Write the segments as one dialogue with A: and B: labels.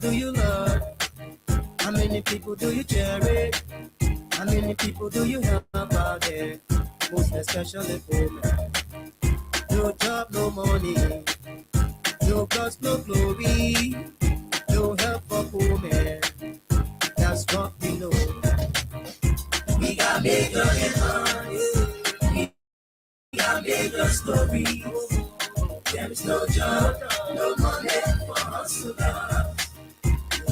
A: do you love? How many people do you cherish? How many people do you help out there? Most especially women. No job, no money. No God, no glory. No help for women. That's what we know. We got major headlines. We got major stories. There is no job, no money for us to love.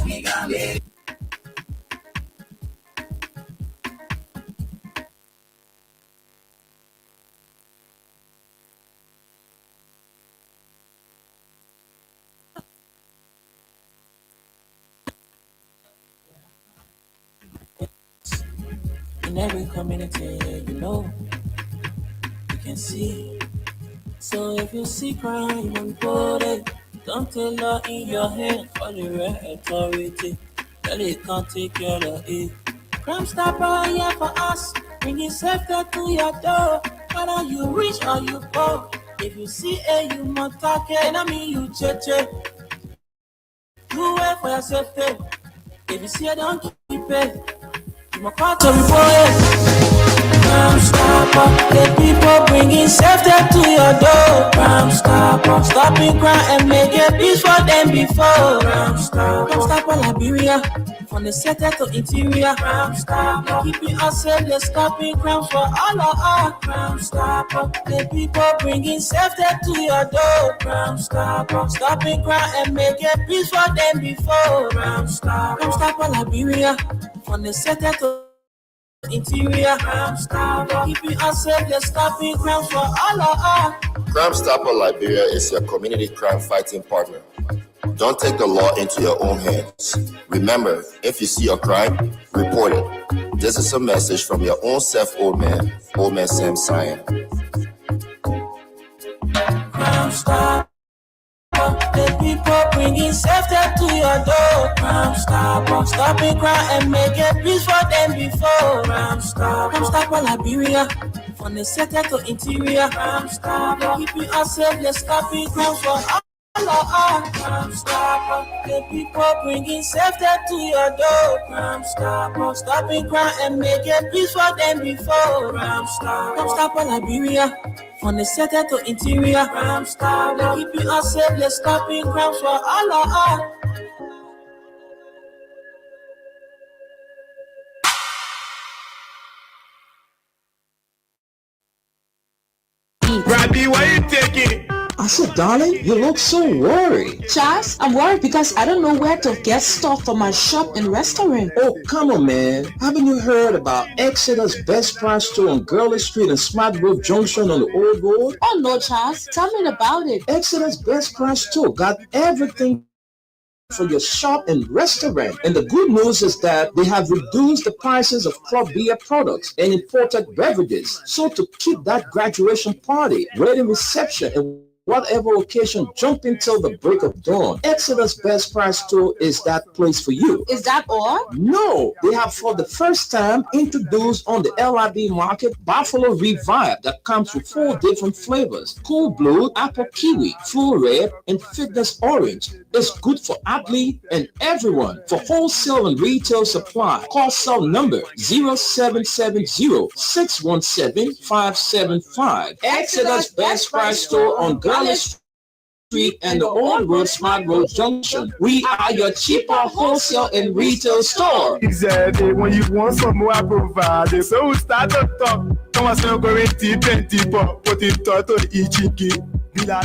A: We got major.
B: In every community, you can see. So if you see crime and put it, don't take law in your hand for the right authority. That it can't take care of it. Crime Stopper here for us, bringing safety to your door. Whether you rich or you poor, if you see a you must talk it, I mean you cheche. You wait for your safety. If you see a don't keep it. My part of Crime Stopper, the people bringing safety to your door. Crime Stopper, stopping crime and making peace for them before. Crime Stopper, Liberia, from the center to interior. Crime Stopper, keeping us safe, they're stopping crime for all of us. Crime Stopper, the people bringing safety to your door. Crime Stopper, stopping crime and making peace for them before. Crime Stopper, Liberia, from the center to interior. Crime Stopper, keeping us safe, they're stopping crime for all of us.
C: Crime Stopper Liberia is your community crime fighting partner. Don't take the law into your own hands. Remember, if you see a crime, report it. This is a message from your own self, Old Man Sam Cyan.
B: Crime Stopper, the people bringing safety to your door. Crime Stopper, stopping crime and making peace for them before. Crime Stopper, Liberia, from the center to interior. Crime Stopper, keeping us safe, they're stopping crime for all. Crime Stopper, the people bringing safety to your door. Crime Stopper, stopping crime and making peace for them before. Crime Stopper, Liberia, from the center to interior. Crime Stopper, keeping us safe, they're stopping crime for all of us.
D: Robbie, why you taking?
E: I said, darling, you look so worried.
F: Charles, I'm worried because I don't know where to get stuff for my shop and restaurant.
E: Oh, come on, man. Haven't you heard about Exeter's Best Price Store on Gurley Street and Smart Grove Junction on the Old Road?
F: Oh, no, Charles. Tell me about it.
E: Exeter's Best Price Store got everything for your shop and restaurant. And the good news is that they have reduced the prices of club beer products and imported beverages. So to keep that graduation party, wedding reception, and whatever occasion, jump until the break of dawn. Exeter's Best Price Store is that place for you.
F: Is that all?
E: No, they have for the first time introduced on the LIB market Buffalo Revive that comes with 4 different flavors: Cool Blue, Apple Kiwi, Full Red, and Fitness Orange. It's good for athlete and everyone. For wholesale and retail supply, call cell number 0770-617-575. Exeter's Best Price Store on Gurley Street and the Old Road Smart Road Junction. We are your cheaper wholesale and retail store.
D: Exactly. When you want some more, I provide. So we start to talk. Come on, so go 20 pop. Put it to each chicken.
A: I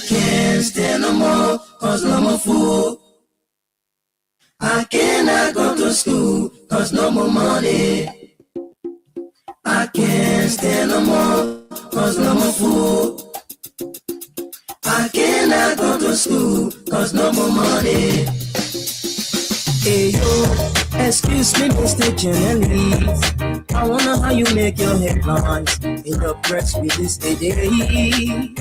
A: can't stand no more, cause no more food. I cannot go to school, cause no more money. I can't stand no more, cause no more food. I cannot go to school, cause no more money. Hey yo, excuse me, Mr. Journalist. I wonder how you make your headlines in the press with this day.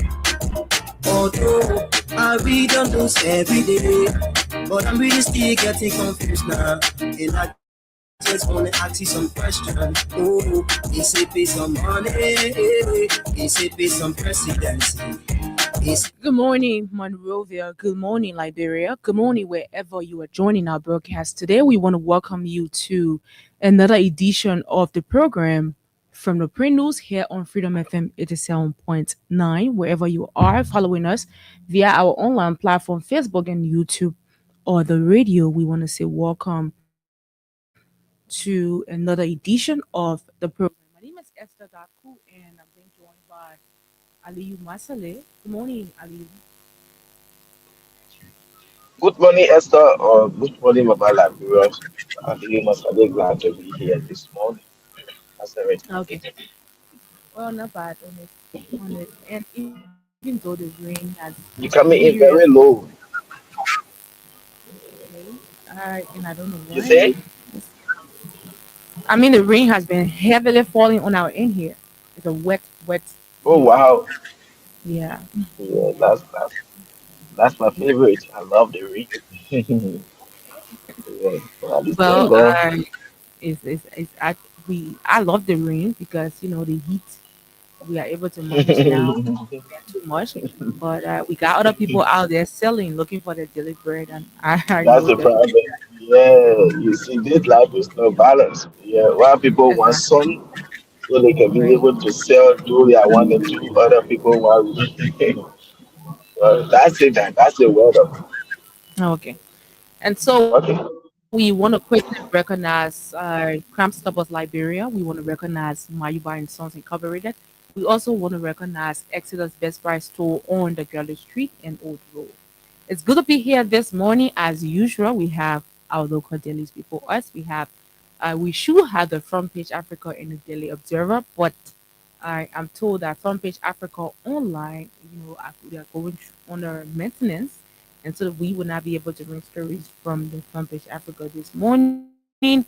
A: Although I read on those every day, but I'm really still getting confused now. And I just wanna ask you some questions. Oh, they say pay some money, they say pay some presidency.
F: Good morning, Monrovia. Good morning, Liberia. Good morning, wherever you are joining our broadcast. Today, we want to welcome you to another edition of the program from the Pre News here on Freedom FM 87.9. Wherever you are following us via our online platform, Facebook and YouTube, or the radio, we want to say welcome to another edition of the program. My name is Esther Daku, and I'm being joined by Aliyu Masale. Good morning, Aliyu.
G: Good morning, Esther, or good morning, Mama Labirios. I'm really much glad to be here this morning. That's the right.
F: Okay. Well, not bad on it. And even though the rain has
G: You're coming
F: cleared
G: in very low.
F: today, and I don't know
G: You
F: why.
G: say?
F: I mean, the rain has been heavily falling on our end here. It's a wet
G: Oh
F: day.
G: wow.
F: Yeah.
G: Yeah, that's my favorite. I love the read. Yeah, well, it's going
F: Well,
G: well.
F: I love the rain because the heat we are able to manage now. Too much, but we got other people out there selling, looking for their daily bread, and I
G: That's
F: know
G: the
F: them.
G: problem. Yeah, you see, this life is no balance. Yeah, while people want
F: Exactly.
G: sun, so they can be
F: Right.
G: able to sell, do what I want them to. Other people want. Well, that's it. That's the weather.
F: Okay. And so we
G: Okay.
F: want to quickly recognize Crime Stoppers Liberia. We want to recognize Mayuba and Sons Incorporated. We also want to recognize Exodus Best Buy store on the Girly Street and Old Road. It's good to be here this morning. As usual, we have our local dailies before us. We should have the Front Page Africa and the Daily Observer, but I am told that Front Page Africa online, they are going under maintenance, and so we will not be able to bring stories from the Front Page Africa this morning.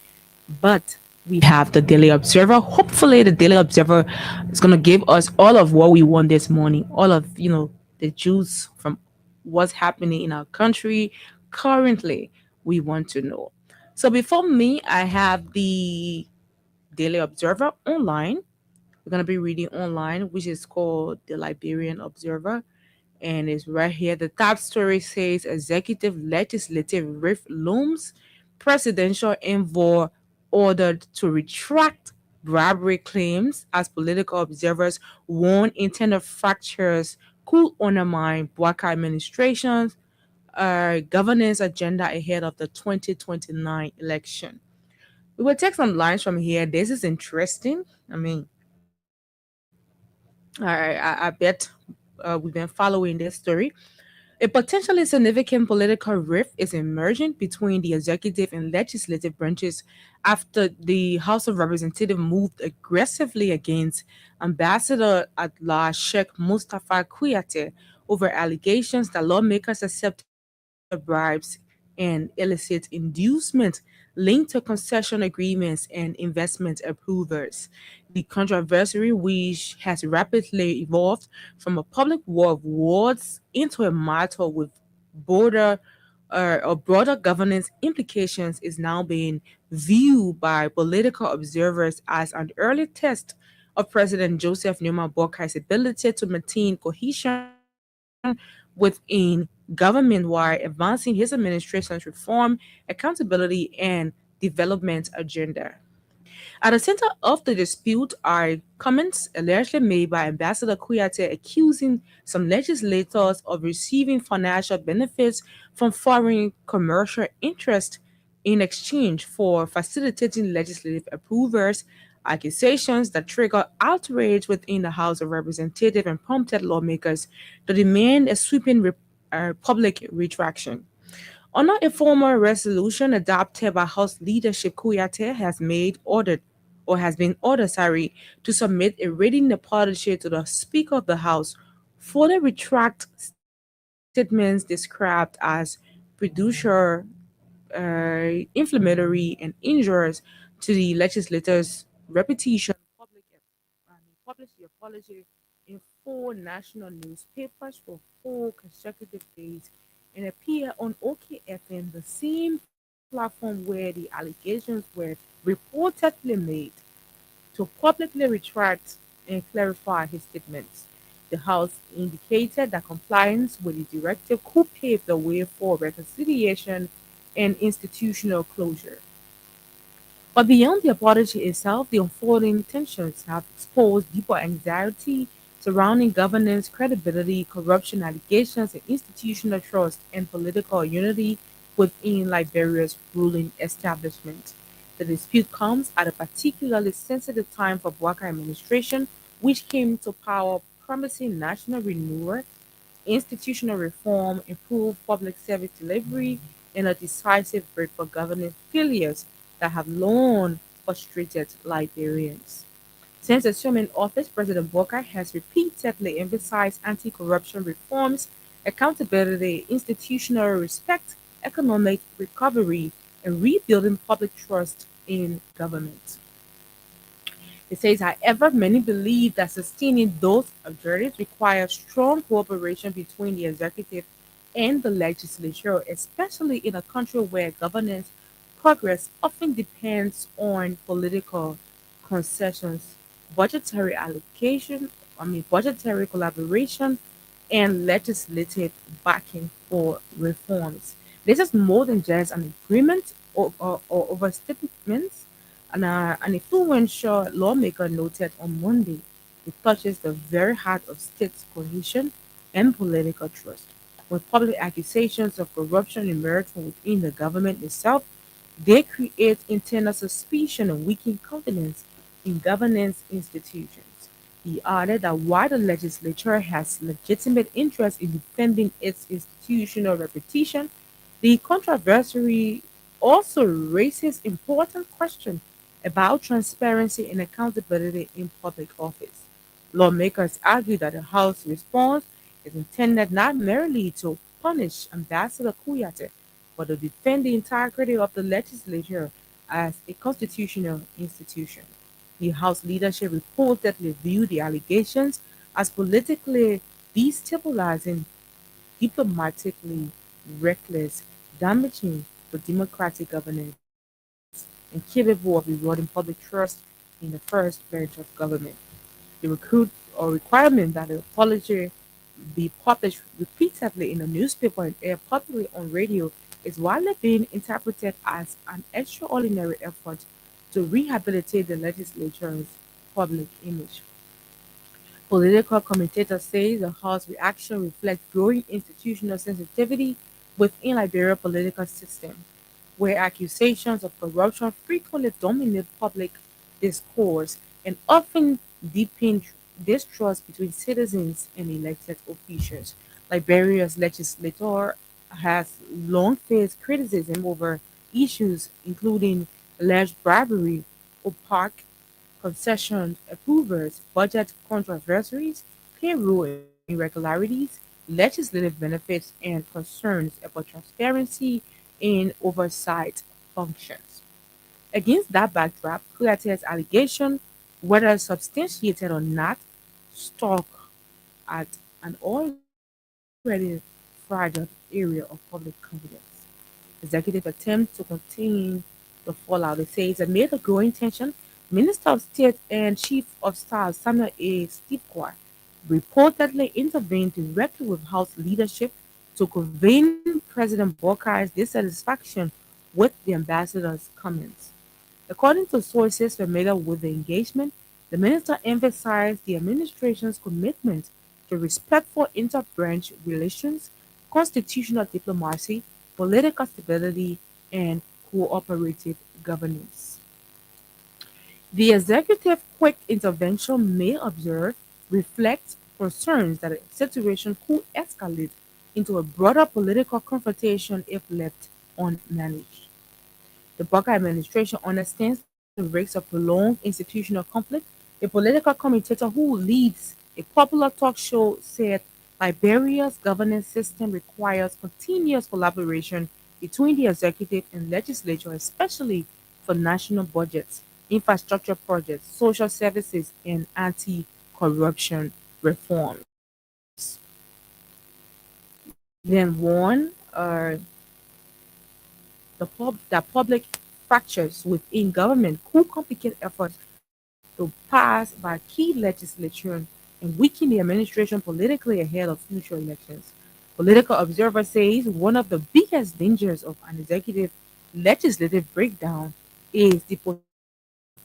F: But we have the Daily Observer. Hopefully, the Daily Observer is going to give us all of what we want this morning, all of the juice from what's happening in our country currently. We want to know. So before me, I have the Daily Observer online. We're going to be reading online, which is called the Liberian Observer. And it's right here. The top story says executive legislative rift looms. Presidential envoy ordered to retract bribery claims as political observers warn internal fractures could undermine Bwaka administration's governance agenda ahead of the 2029 election. We will take some lines from here. This is interesting. I mean, I bet we've been following this story. A potentially significant political rift is emerging between the executive and legislative branches after the House of Representatives moved aggressively against Ambassador at large Sheikh Mustafa Kuyate over allegations that lawmakers accepted bribes and illicit inducement linked to concession agreements and investment approvers. The controversy, which has rapidly evolved from a public war of words into a matter with border or broader governance implications, is now being viewed by political observers as an early test of President Joseph Numa Bokai's ability to maintain cohesion within government while advancing his administration's reform, accountability, and development agenda. At the center of the dispute are comments allegedly made by Ambassador Kuyate accusing some legislators of receiving financial benefits from foreign commercial interests in exchange for facilitating legislative approvers, accusations that triggered outrage within the House of Representatives and prompted lawmakers to demand a sweeping public retraction. Under a former resolution adopted by House leadership, Kuyate has been ordered, to submit a written apology to the Speaker of the House for the retract statements described as producer inflammatory and injurious to the legislator's reputation. Published the apology in four national newspapers for 4 consecutive days and appear on OKFM, the same platform where the allegations were reportedly made, to publicly retract and clarify his statements. The House indicated that compliance with the directive could pave the way for reconciliation and institutional closure. But beyond the apology itself, the unfolding tensions have exposed deeper anxiety surrounding governance, credibility, corruption allegations, and institutional trust and political unity within Liberia's ruling establishment. The dispute comes at a particularly sensitive time for Bouakai administration, which came to power promising national renewal, institutional reform, improved public service delivery, and a decisive break for governance failures that have long frustrated Liberians. Since assuming office, President Bokar has repeatedly emphasized anti corruption reforms, accountability, institutional respect, economic recovery, and rebuilding public trust in government. It says, however, many believe that sustaining those objectives requires strong cooperation between the executive and the legislature, especially in a country where governance progress often depends on political concessions, budgetary allocation, budgetary collaboration, and legislative backing for reforms. This is more than just an agreement or overstatements. An influential lawmaker noted on Monday it touches the very heart of state cohesion and political trust. When public accusations of corruption emerge from within the government itself, they create internal suspicion and weaken confidence in governance institutions. He added that while the legislature has legitimate interest in defending its institutional reputation, the controversy also raises important questions about transparency and accountability in public office. Lawmakers argue that the House response is intended not merely to punish Ambassador Kuyate, but to defend the integrity of the legislature as a constitutional institution. The House leadership reportedly viewed the allegations as politically destabilizing, diplomatically reckless, damaging to democratic governance, and capable of eroding public trust in the first branch of government. The recruit or requirement that the apology be published repeatedly in the newspaper and aired publicly on radio is widely being interpreted as an extraordinary effort to rehabilitate the legislature's public image. Political commentators say the House reaction reflects growing institutional sensitivity within Liberia's political system, where accusations of corruption frequently dominate public discourse and often deepen distrust between citizens and elected officials. Liberia's legislature has long faced criticism over issues including alleged bribery, opaque concession approvals, budget controversies, payroll irregularities, legislative benefits, and concerns about transparency in oversight functions. Against that backdrop, Kuyate's allegation, whether substantiated or not, struck at an already fragile area of public confidence. Executive attempt to contain the fallout. It says amid the growing tension, Minister of State and Chief of Staff Samuel A. Steve reportedly intervened directly with House leadership to convey President Bokai's dissatisfaction with the ambassador's comments. According to sources familiar with the engagement, the minister emphasized the administration's commitment to respectful inter-branch relations, constitutional diplomacy, political stability, and cooperative governance. The executive quick intervention may observe reflect concerns that the situation could escalate into a broader political confrontation if left unmanaged. The Barker administration understands the risks of prolonged institutional conflict. A political commentator who leads a popular talk show said Liberia's governance system requires continuous collaboration between the executive and legislature, especially for national budgets, infrastructure projects, social services, and anti corruption reforms. Then, one, that public fractures within government could complicate efforts to pass by key legislation and weaken the administration politically ahead of future elections. Political Observer says one of the biggest dangers of an executive legislative breakdown is the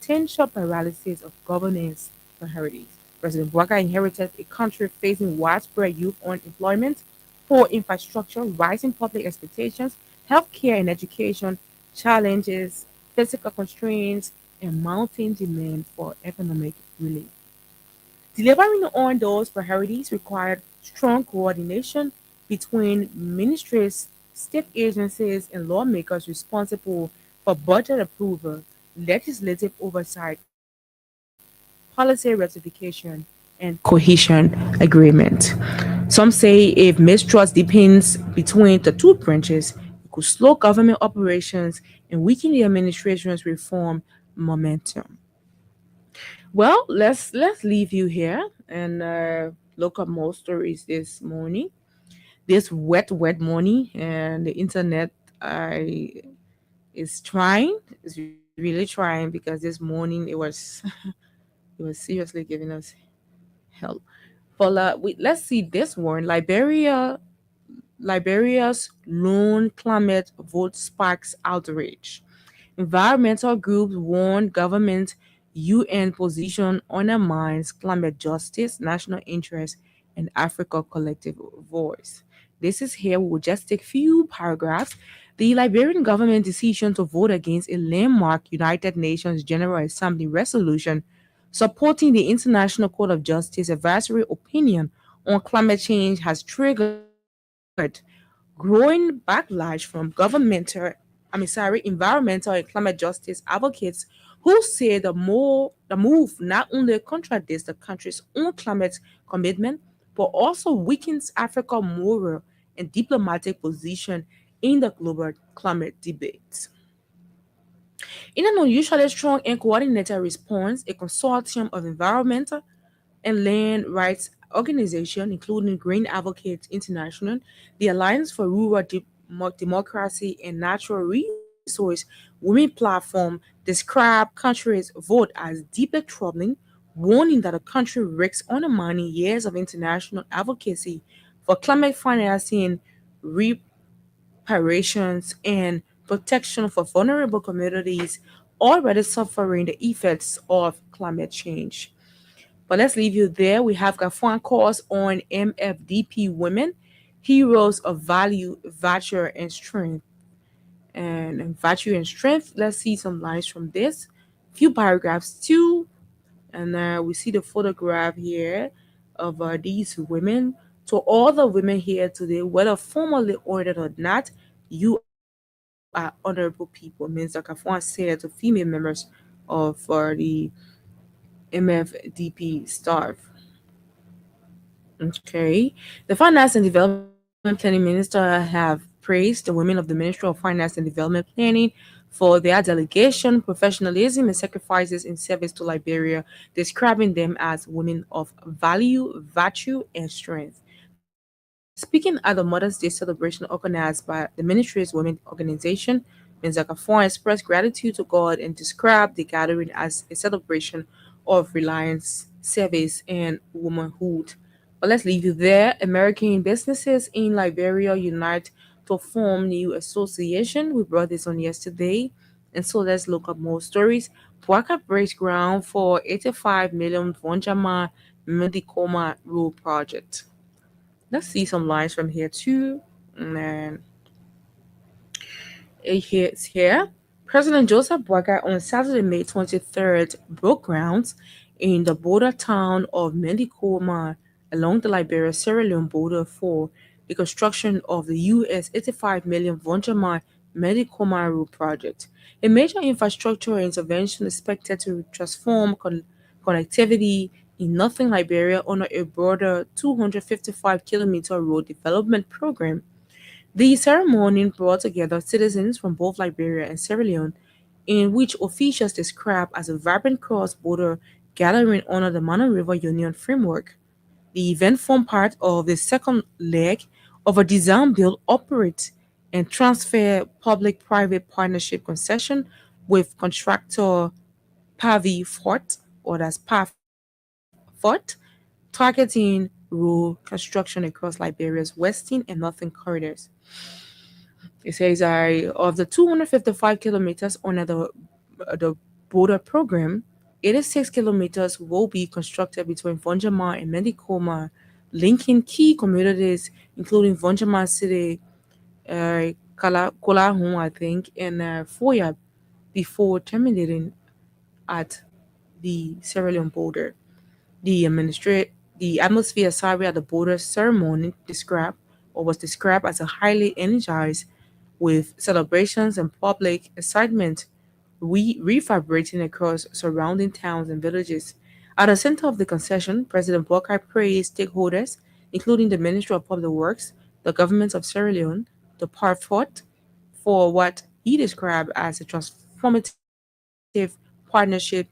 F: potential paralysis of governance priorities. President Bouaga inherited a country facing widespread youth unemployment, poor infrastructure, rising public expectations, healthcare and education challenges, physical constraints, and mounting demand for economic relief. Delivering on those priorities required strong coordination between ministries, state agencies, and lawmakers responsible for budget approval, legislative oversight, policy ratification, and cohesion agreement. Some say if mistrust deepens between the two branches, it could slow government operations and weaken the administration's reform momentum. Well, let's leave you here and look up more stories this morning. This wet morning, and the internet I is trying. Is really trying because this morning it was seriously giving us hell. But let's see this one. Liberia's lone climate vote sparks outrage. Environmental groups warn government UN position undermines climate justice, national interest, and Africa collective voice. This is here. We will just take few paragraphs. The Liberian government decision to vote against a landmark United Nations General Assembly resolution supporting the International Court of Justice advisory opinion on climate change has triggered growing backlash from environmental and climate justice advocates who say the move not only contradicts the country's own climate commitment, but also weakens Africa's moral and diplomatic position in the global climate debate. In an unusually strong and coordinated response, a consortium of environmental and land rights organizations, including Green Advocates International, the Alliance for Rural Democracy and Natural Resource Women Platform, describe country's vote as deeply troubling, warning that the country risks undermining years of international advocacy for climate financing, reparations, and protection for vulnerable communities already suffering the effects of climate change. But let's leave you there. We have got phone calls on MFDP women, heroes of value, virtue, and strength. And virtue and strength. Let's see some lines from this. Few paragraphs too, and we see the photograph here of these women. To all the women here today, whether formally ordered or not, you are honorable people. Means like Afwan said to female members of the MFDP staff. Okay. The Finance and Development Planning Minister have praised the women of the Ministry of Finance and Development Planning for their delegation, professionalism, and sacrifices in service to Liberia, describing them as women of value, virtue, and strength. Speaking at the Mother's Day celebration organized by the Ministry's Women Organization, Ms. Akafon expressed gratitude to God and described the gathering as a celebration of reliance, service, and womanhood. But let's leave you there. American businesses in Liberia unite to form new association. We brought this on yesterday. And so let's look up more stories. Bwaka breaks ground for 85 million Vonjama Medicoma Road project. Let's see some lines from here too. And then it's here. President Joseph Boakai on Saturday, May 23rd, broke grounds in the border town of Mendicoma along the Liberia Sierra Leone border for the construction of the US 85 million Vonjama Mendicoma Road project, a major infrastructure intervention expected to transform connectivity in northern Liberia under a broader 255-kilometer road development program. The ceremony brought together citizens from both Liberia and Sierra Leone, in which officials described as a vibrant cross-border gathering under the Mana River Union framework. The event formed part of the second leg of a design, build, operate, and transfer public-private partnership concession with contractor Pavi Fort, or that's PAF Fort, to targeting road construction across Liberia's western and northern corridors. It says of the 255 kilometers under the border program, 86 kilometers will be constructed between Vonjama and Mendikoma, linking key communities including Vonjama City, Kolahun, I think, and Foya before terminating at the Sierra Leone border. The the atmosphere survey at the border ceremony described or was described as a highly energized with celebrations and public excitement reverberating across surrounding towns and villages. At the center of the concession, President Boakai praised stakeholders, including the Ministry of Public Works, the government of Sierra Leone, the Parfort, for what he described as a transformative partnership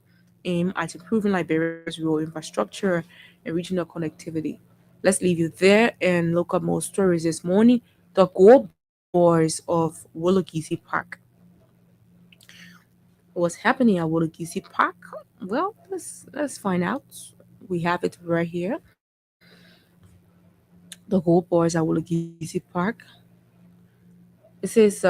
F: aimed at improving Liberia's road infrastructure and regional connectivity. Let's leave you there and look up more stories this morning. The Gold Boys of Wologisi Park. What's happening at Wologisi Park? Well, let's find out. We have it right here. The Gold Boys at Wologisi Park. It says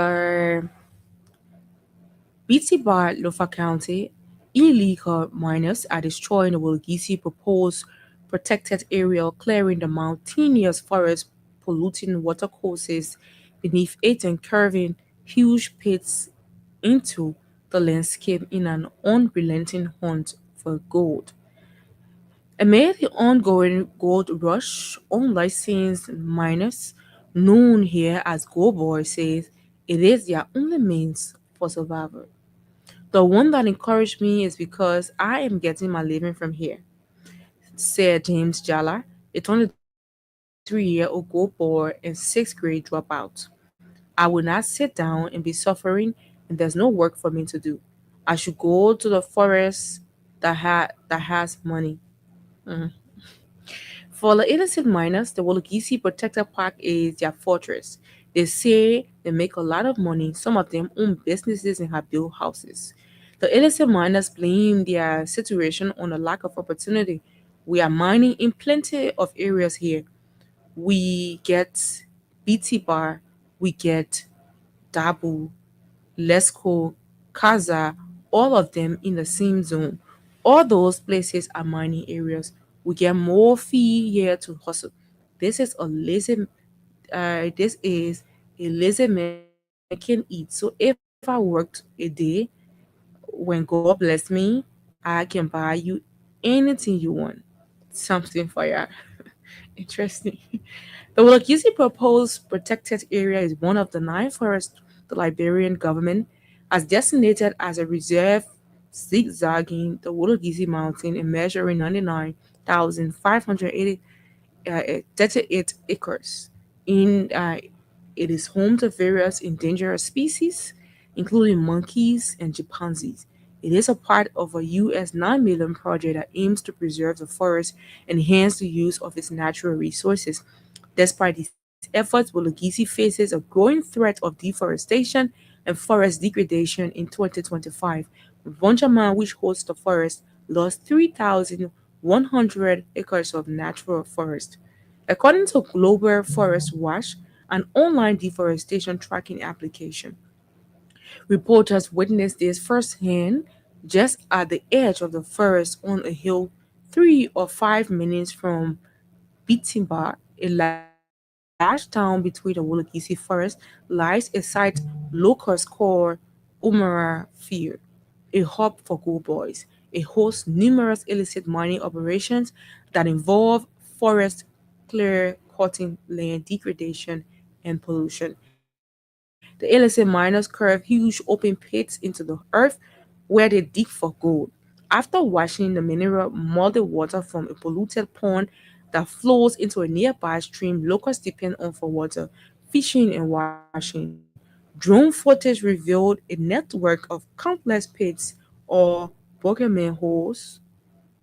F: BT Bar, Lofa County, illegal miners are destroying the Wologisi proposed protected area, clearing the mountainous forest, polluting watercourses beneath it, and curving huge pits into the landscape in an unrelenting hunt for gold. Amid the ongoing gold rush, unlicensed miners, known here as gold boys, says it is their only means for survival. The one that encouraged me is because I am getting my living from here, said James Jala, a 23-year-old gold boy and sixth grade dropout. I will not sit down and be suffering and there's no work for me to do. I should go to the forest that has money. Mhm. For the innocent miners, the Wologisi Protected Park is their fortress. They say they make a lot of money. Some of them own businesses and have built houses. The innocent miners blame their situation on a lack of opportunity. We are mining in plenty of areas here. We get BT Bar, we get Dabu, Lesco, Kaza, all of them in the same zone. All those places are mining areas. We get more fee here to hustle. This is a lazy this is a lazy man can eat. So if I worked a day, when God bless me, I can buy you anything you want. Something for ya. Interesting. The Wulakisi proposed protected area is one of the 9 forests the Liberian government has designated as a reserve, zigzagging the Wulakisi Mountain and measuring 99,580 38 acres. In it is home to various endangered species, including monkeys and chimpanzees. It is a part of a US 9 million project that aims to preserve the forest and enhance the use of its natural resources. Despite these efforts, Bologisi faces a growing threat of deforestation and forest degradation in 2025. Vonjaman, which hosts the forest, lost 3,100 acres of natural forest. According to Global Forest Watch, an online deforestation tracking application, reporters witnessed this firsthand just at the edge of the forest on a hill 3 or 5 minutes from Bitimba, a large town between the Wolokisi forest, lies a site locals call Umara Field, a hub for gold boys. It hosts numerous illicit mining operations that involve forest clear cutting, land degradation, and pollution. The illicit miners carve huge open pits into the earth where they dig for gold. After washing the mineral muddy water from a polluted pond that flows into a nearby stream, locals depend on for water, fishing, and washing. Drone footage revealed a network of countless pits or bogey manholes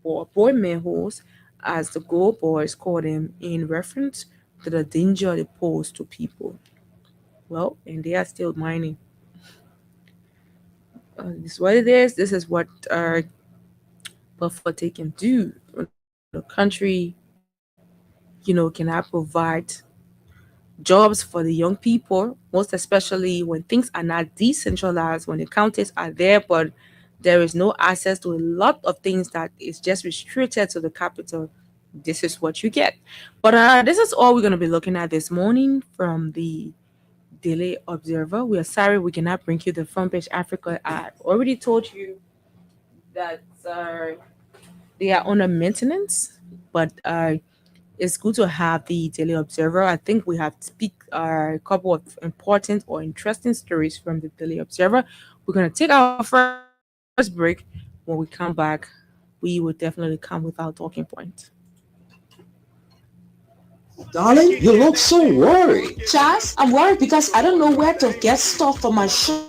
F: or boy manholes, as the gold boys call them, in reference to the danger they pose to people. Well, and they are still mining. This is what it is. This is what Buffalo they can do. The country cannot provide jobs for the young people, most especially when things are not decentralized, when the counties are there, but there is no access to a lot of things that is just restricted to the capital. This is what you get. But this is all we're going to be looking at this morning from the Daily Observer. We are sorry we cannot bring you the front page Africa. I already told you that they are under maintenance, but it's good to have the Daily Observer. I think we have speak a couple of important or interesting stories from the Daily Observer. We're gonna take our first break. When we come back, we will definitely come with our talking point.
E: Darling, you look so worried.
H: Charles, I'm worried because I don't know where to get stuff for my shop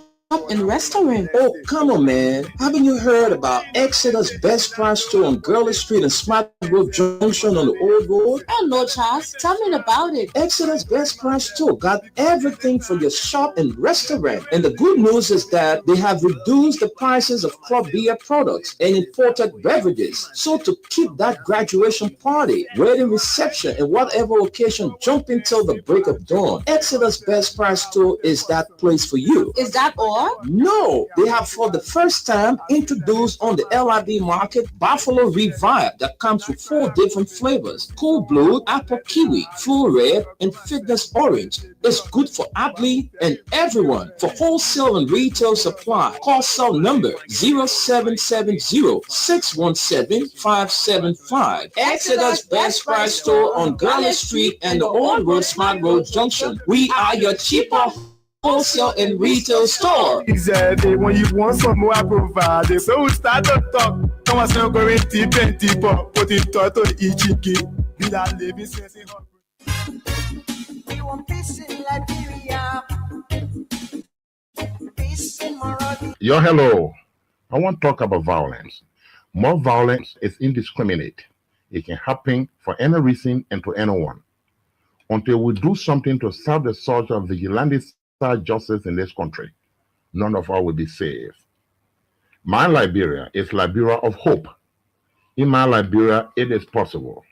H: and restaurant.
E: Oh, come on, man. Haven't you heard about Exeter's Best Price Store on Gurley Street and Smart Road Junction on the Old Road?
H: Oh no, Charles, tell me about it.
E: Exeter's Best Price Store got everything for your shop and restaurant. And the good news is that they have reduced the prices of club beer products and imported beverages. So to keep that graduation party, wedding reception, and whatever occasion jumping till the break of dawn, Exeter's Best Price Store is that place for you.
H: Is that all?
E: No, they have for the first time introduced on the LIB market Buffalo Revive that comes with 4 different flavors: Cool Blue, Apple Kiwi, Full Red, and Fitness Orange. It's good for athlete and everyone. For wholesale and retail supply, call cell number 0770-617-575. Exeter's Best Price Store on Gurley Street and the Old Road Smart Road Junction. We are your cheaper wholesale and retail store.
D: Exactly. When you want some more, I provide it. So we start to talk. Come on, so go in deep and deeper. Put it to the EGK. Be that living sense in hot.
A: We want peace in Liberia. Peace in Morocco.
I: Yo, hello. I want to talk about violence. More violence is indiscriminate. It can happen for any reason and to anyone. Until we do something to stop the surge of vigilante justice in this country, none of us will be safe. My Liberia is Liberia of hope. In my Liberia, it is possible.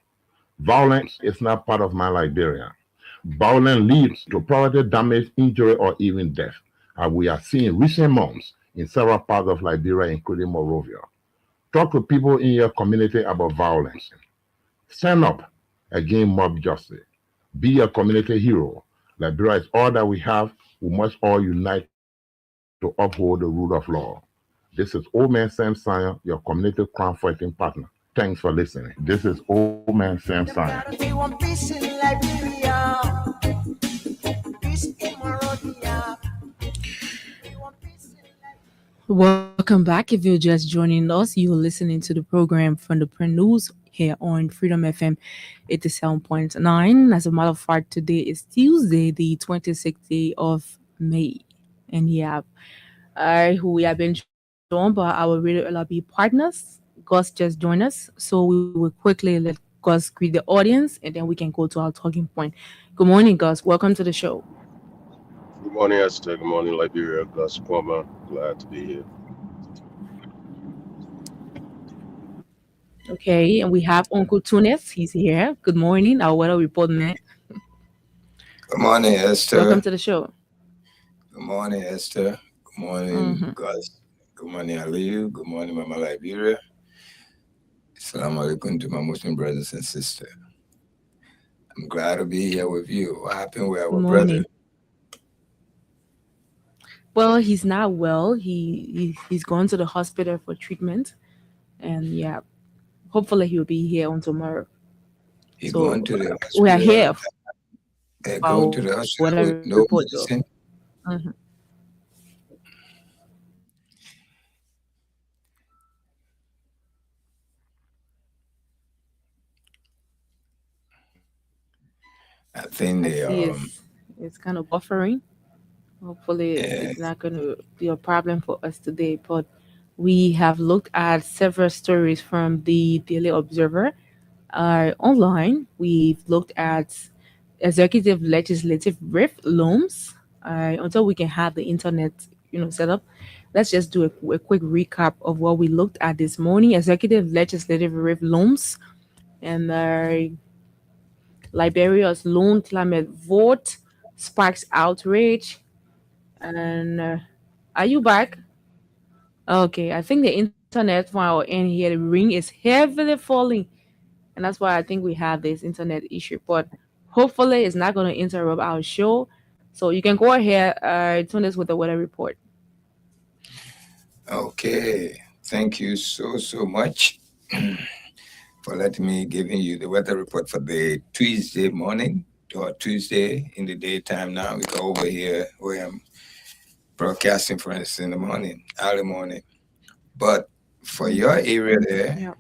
I: Violence is not part of my Liberia. Violence leads to property damage, injury, or even death, as we are seeing recent months in several parts of Liberia, including Monrovia. Talk to people in your community about violence. Stand up against mob justice. Be a community hero. Liberia is all that we have. We must all unite to uphold the rule of law. This is Old Man Sam Sion, your community crime fighting partner. Thanks for listening. This is Old Man Sam Sion.
A: We want peace in Liberia. Peace in Monrovia. We want peace in Liberia.
F: Welcome back. If you're just joining us, you're listening to the program from the Print News here on Freedom FM 87.9. As a matter of fact, today is Tuesday, the 26th day of May. And we have been joined by our Radio LRB partners. Gus just joined us. So we will quickly let Gus greet the audience and then we can go to our talking point. Good morning, Gus. Welcome to the show.
J: Good morning, Esther. Good morning, Liberia. Gus Kwama. Glad to be here.
F: Okay, and we have Uncle Tunis. He's here. Good morning, our weather report man.
K: Good morning, Esther.
F: Welcome to the show.
K: Good morning, Esther. Good morning, Gus. Good morning, Aliyu. Good morning, Mama Liberia. Assalamu alaikum to my Muslim brothers and sisters. I'm glad to be here with you. What happened with our brother?
F: Well, he's not well. He's gone to the hospital for treatment, and yeah, hopefully he'll be here on tomorrow.
K: He's going to the hospital.
F: We are here.
K: Going to the hospital with no medicine. I think
F: it's kind of buffering. Hopefully it's not going to be a problem for us today, but we have looked at several stories from the Daily Observer online. We've looked at executive legislative rift looms. Until we can have the internet, set up, let's just do a quick recap of what we looked at this morning. Executive legislative rift looms, and Liberia's lone climate vote sparks outrage. And are you back? Okay, I think the internet from our end here, the ring is heavily falling, and that's why I think we have this internet issue. But hopefully, it's not going to interrupt our show. So you can go ahead, tune us with the weather report.
K: Okay, thank you so much for letting me giving you the weather report for the Tuesday morning or Tuesday in the daytime now. It's over here where I'm broadcasting for us in the morning, early morning. But for your area there,
F: Yeah.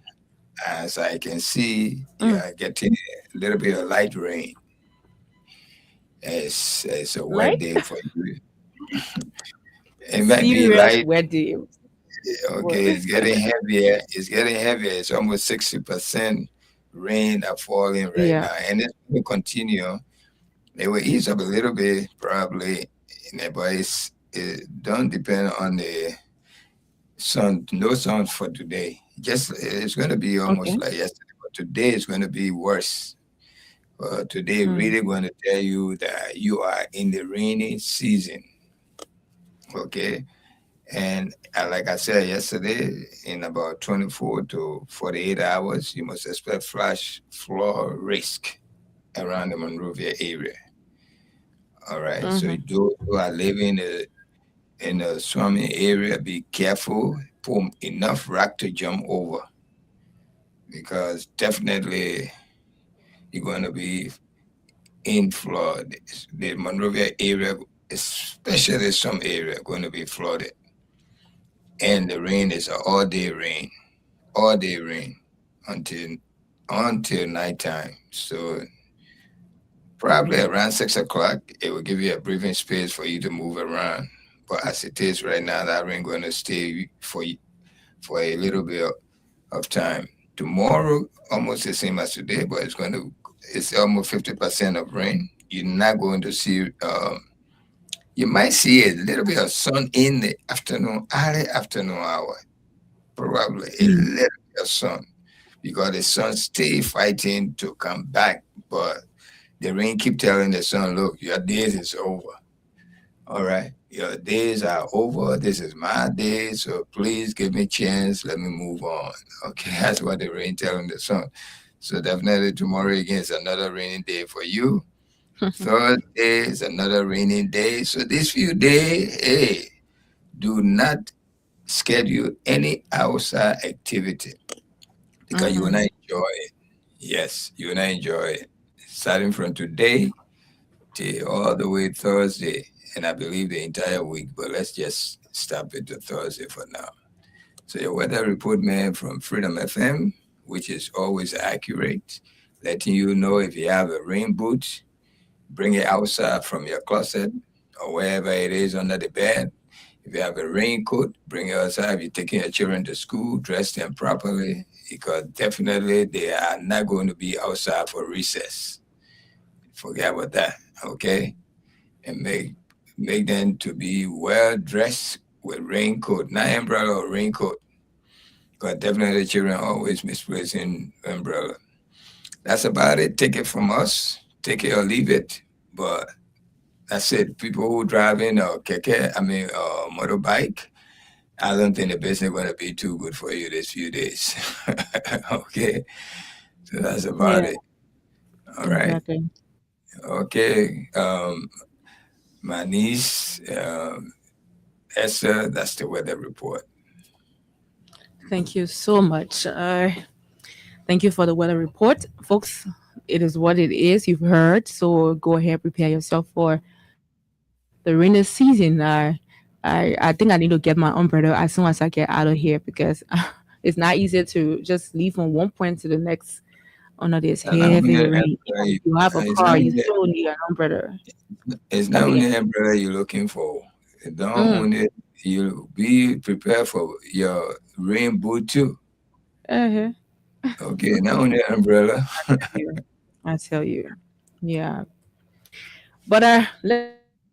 K: as I can see, you are getting a little bit of light rain. It's a wet
F: Light?
K: day for you. It might be
F: Serious
K: light.
F: wet day.
K: Okay, it's getting heavier. It's getting heavier. It's almost 60% rain are falling right
F: Yeah.
K: now, and it's going to continue. It will ease up a little bit, probably, but it don't depend on the sun. No sun for today. Just it's going to be almost
F: Okay.
K: like yesterday, but today is going to be worse. Today,
F: Mm.
K: really going to tell you that you are in the rainy season. Okay. And like I said yesterday, in about 24 to 48 hours, you must expect flash flood risk around the Monrovia area. All right. So
F: Mm-hmm.
K: those who are living in the swimming area, be careful. Put enough rock to jump over because definitely you're going to be in flood. The Monrovia area, especially some area, going to be flooded. And the rain is all day rain until nighttime. So probably around 6 o'clock, it will give you a breathing space for you to move around. But as it is right now, that rain going to stay for a little bit of time. Tomorrow, almost the same as today, but it's almost 50% of rain. You're not going to see. You might see a little bit of sun in the afternoon, early afternoon hour. Probably a little bit of sun because the sun stay fighting to come back, but the rain keep telling the sun, look, your days is over. All right, your days are over. This is my day, so please give me a chance. Let me move on. Okay, that's what the rain telling the sun. So definitely tomorrow again is another rainy day for you. Thursday is another rainy day. So these few days, hey, do not schedule any outside activity because you will
F: Mm-hmm.
K: not enjoy it. Yes, you will not enjoy it. Starting from today till all the way Thursday, and I believe the entire week, but let's just stop it to Thursday for now. So your weather report, man, from Freedom FM, which is always accurate, letting you know if you have a rain boot, bring it outside from your closet or wherever it is under the bed. If you have a raincoat, bring it outside. If you're taking your children to school, dress them properly because definitely they are not going to be outside for recess. Forget about that, okay? And make them to be well dressed with raincoat, not umbrella or raincoat. Because definitely children always misplacing umbrella. That's about it. Take it from us. Take it or leave it. But that's it. People who driving a keke, motorbike, I don't think the business going to be too good for you this few days. Okay, so that's about
F: Yeah,
K: it. All right.
F: exactly.
K: Okay. My niece, Esther, that's the weather report.
F: Thank you so much. Thank you for the weather report, folks. It is what it is. You've heard, so go ahead, prepare yourself for the rainy season. I think I need to get my umbrella as soon as I get out of here because it's not easy to just leave from one point to the next under this
K: And not only
F: heavy
K: the
F: rain.
K: umbrella,
F: If you have a
K: it's not
F: car, you
K: only
F: still need an umbrella.
K: it's not
F: Come
K: only
F: again.
K: umbrella you're looking for. Don't
F: Mm.
K: only you be prepared for your rain boot too.
F: Uh-huh.
K: Okay, not only umbrella.
F: Yeah, I tell you. Yeah. But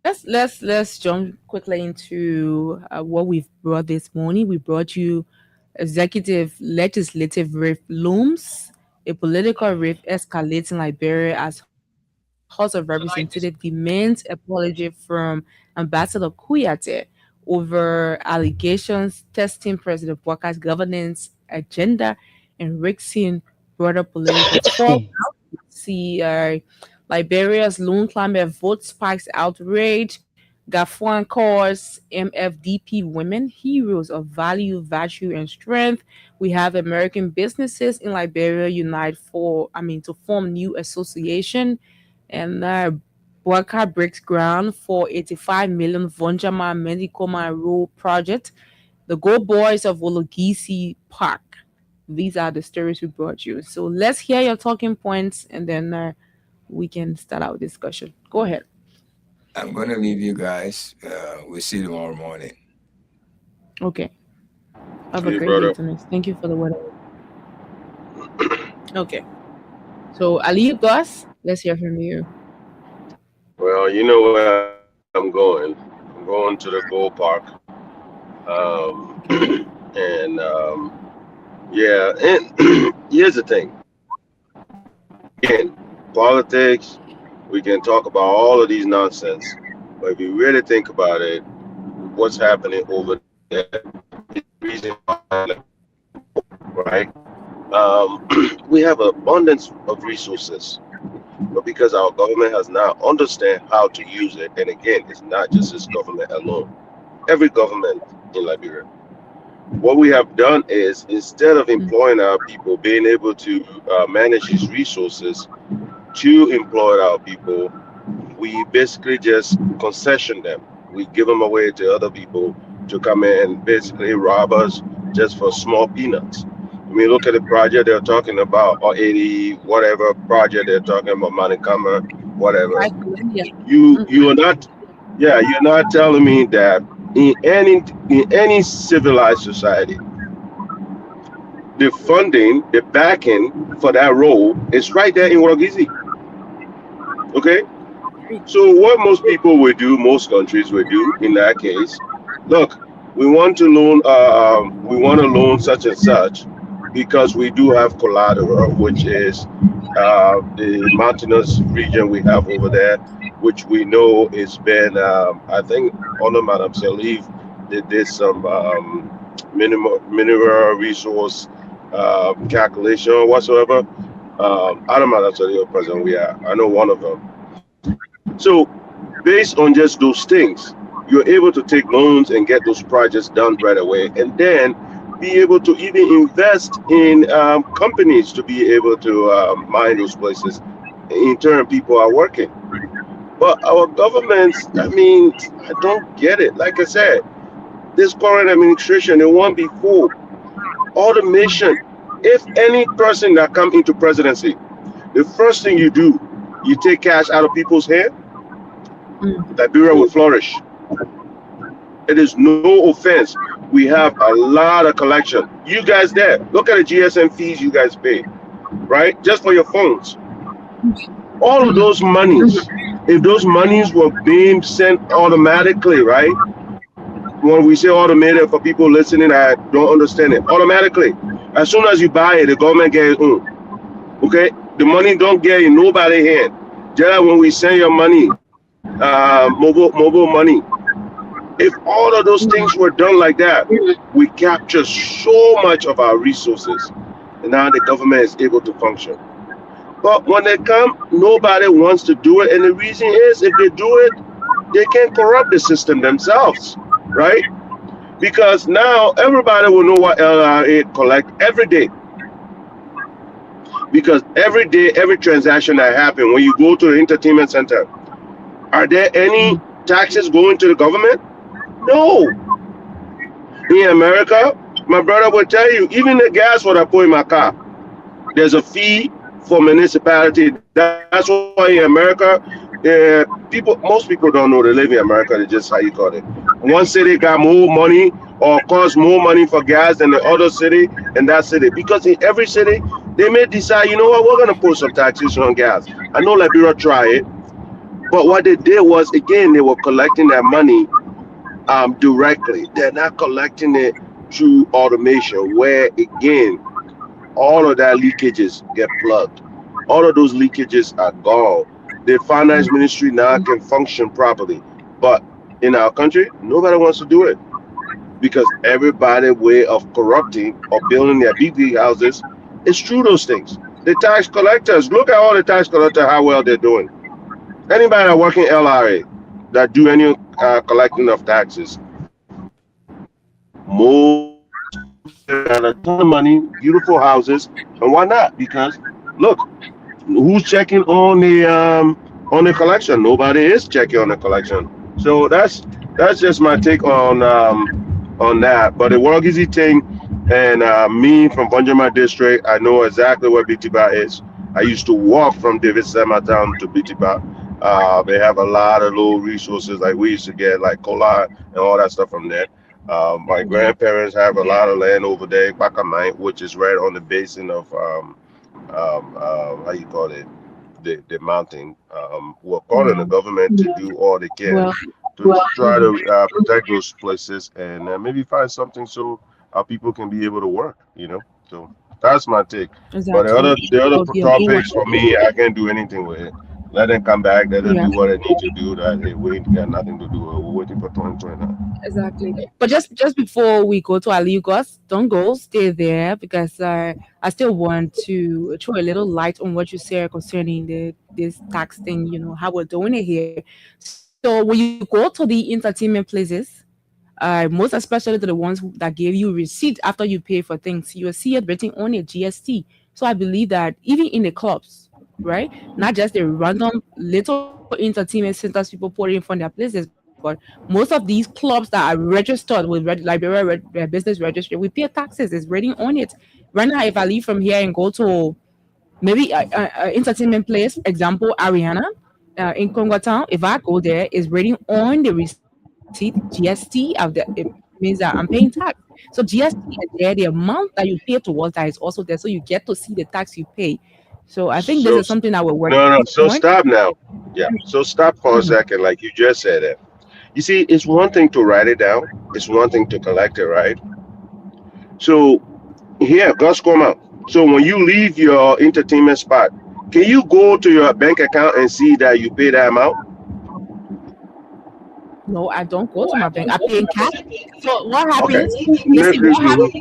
F: let's jump quickly into what we've brought this morning. We brought you executive legislative rift looms. A political rift escalates in Liberia as House of Representatives demands apology from Ambassador Kuyate over allegations testing President Walker's governance agenda and risking broader political fallout. See, Liberia's lone climate vote spikes outrage. Gafuan calls MFDP women heroes of value, virtue, and strength. We have American businesses in Liberia unite to form new association, and Boaca breaks ground for 85 million Vonjama Medicoma Road project. The Go Boys of Wologisi Park. These are the stories we brought you. So let's hear your talking points, and then we can start our discussion. Go ahead.
K: I'm going to leave you guys. We'll see you tomorrow morning.
F: Okay. Have
J: See
F: a
J: you,
F: great
J: brother.
F: day, Tunis. Thank you for the word. Okay. So, Ali Gus, let's hear from you.
J: Well, you know where I'm going. I'm going to the Gold Park. And yeah, and here's the thing. Again, politics, we can talk about all of these nonsense, but if you really think about it, what's happening over there is the reason why, right? We have abundance of resources, but because our government has not understand how to use it, and again, it's not just this government alone. Every government in Liberia. What we have done is, instead of employing our people, being able to manage these resources to employ our people, we basically just concession them. We give them away to other people to come in and basically rob us just for small peanuts. I mean, look at the project they're talking about, or 80 whatever project they're talking about, Manikama, whatever. You're not, yeah, you're not telling me that in any civilized society, the funding, the backing for that role is right there in Worogizi. Okay? So what most people would do, most countries would do in that case, look, we want to loan such and such because we do have collateral, which is the mountainous region we have over there, which we know has been, I think, under Madam Salif, they did some mineral resource calculation whatsoever. I don't know Madam Salif present we are. I know one of them. So based on just those things, you're able to take loans and get those projects done right away, and then be able to even invest in companies to be able to mine those places. In turn, people are working. But our governments, I mean, I don't get it. Like I said, this current administration, the one before, automation. If any person that come into presidency, the first thing you do, you take cash out of people's hand, Liberia will flourish. It is no offense. We have a lot of collection. You guys there, look at the GSM fees you guys pay, right? Just for your phones. All of those monies, if those monies were being sent automatically, right? When we say automated, for people listening that don't understand it, automatically. As soon as you buy it, the government gets it on. Okay? The money don't get in nobody's hand. Just like when we send your money, mobile money. If all of those things were done like that, we capture so much of our resources. And now the government is able to function. But when they come, nobody wants to do it. And the reason is, if they do it, they can corrupt the system themselves, right? Because now everybody will know what LRA collect every day. Because every day, every transaction that happens, when you go to the entertainment center, are there any taxes going to the government? No. In America, my brother will tell you, even the gas what I put in my car, there's a fee for municipality. That's why in America, most people don't know they live in America. They just how you call it. One city got more money or cost more money for gas than the other city and that city. Because in every city, they may decide, you know what, we're gonna put some taxes on gas. I know Liberia tried it, but what they did was, again, they were collecting that money directly. They're not collecting it through automation, where again, all of that leakages get plugged. All of those leakages are gone. The finance ministry now can function properly. But in our country, nobody wants to do it because everybody's way of corrupting or building their big houses is through those things. The tax collectors, look at all the tax collectors, how well they're doing. Anybody that work in LRA that do any collecting of taxes, more got a ton of money, beautiful houses, and why not? Because look, who's checking on the collection? Nobody is checking on the collection. So that's just my take on that. But the World Easy thing, and me from Bunjama district, I know exactly where BTBA is. I used to walk from David Town to BTBA. They have a lot of little resources like we used to get, like cola and all that stuff from there. My grandparents have a lot of land over there, Bakamai, which is right on the basin of how you call it, the mountain. We're calling the government to do all they can to try to protect those places and maybe find something so our people can be able to work. So that's my take.
F: Exactly.
J: But the other topics for me, I can't do anything with it. Let them come back. Let them do what they need to do. That we ain't got nothing to do. We're waiting for 2029.
F: Exactly. But just before we go to Ali Gus, don't go, stay there, because I still want to throw a little light on what you said concerning this tax thing, how we're doing it here. So when you go to the entertainment places, most especially to the ones that give you receipt after you pay for things, you'll see it written on a GST. So I believe that even in the clubs, right, not just the random little entertainment centers people put in from their places, but most of these clubs that are registered with Liberia Business Registry, we pay taxes. It's written on it. Right now, if I leave from here and go to maybe an entertainment place, example, Ariana in Congo Town, if I go there, it's written on the receipt GST of the, it means that I'm paying tax. So GST is there, the amount that you pay towards that is also there, so you get to see the tax you pay. So I think this is something that we're working on.
J: No. So stop now. Yeah. So stop for a second, like you just said it. You see, it's one thing to write it down. It's one thing to collect it, right? So here, Gus come out. So when you leave your entertainment spot, can you go to your bank account and see that you pay that amount?
F: No, I don't go to my bank. I pay in cash. So what happens?
J: Okay.
F: Listen, what happens?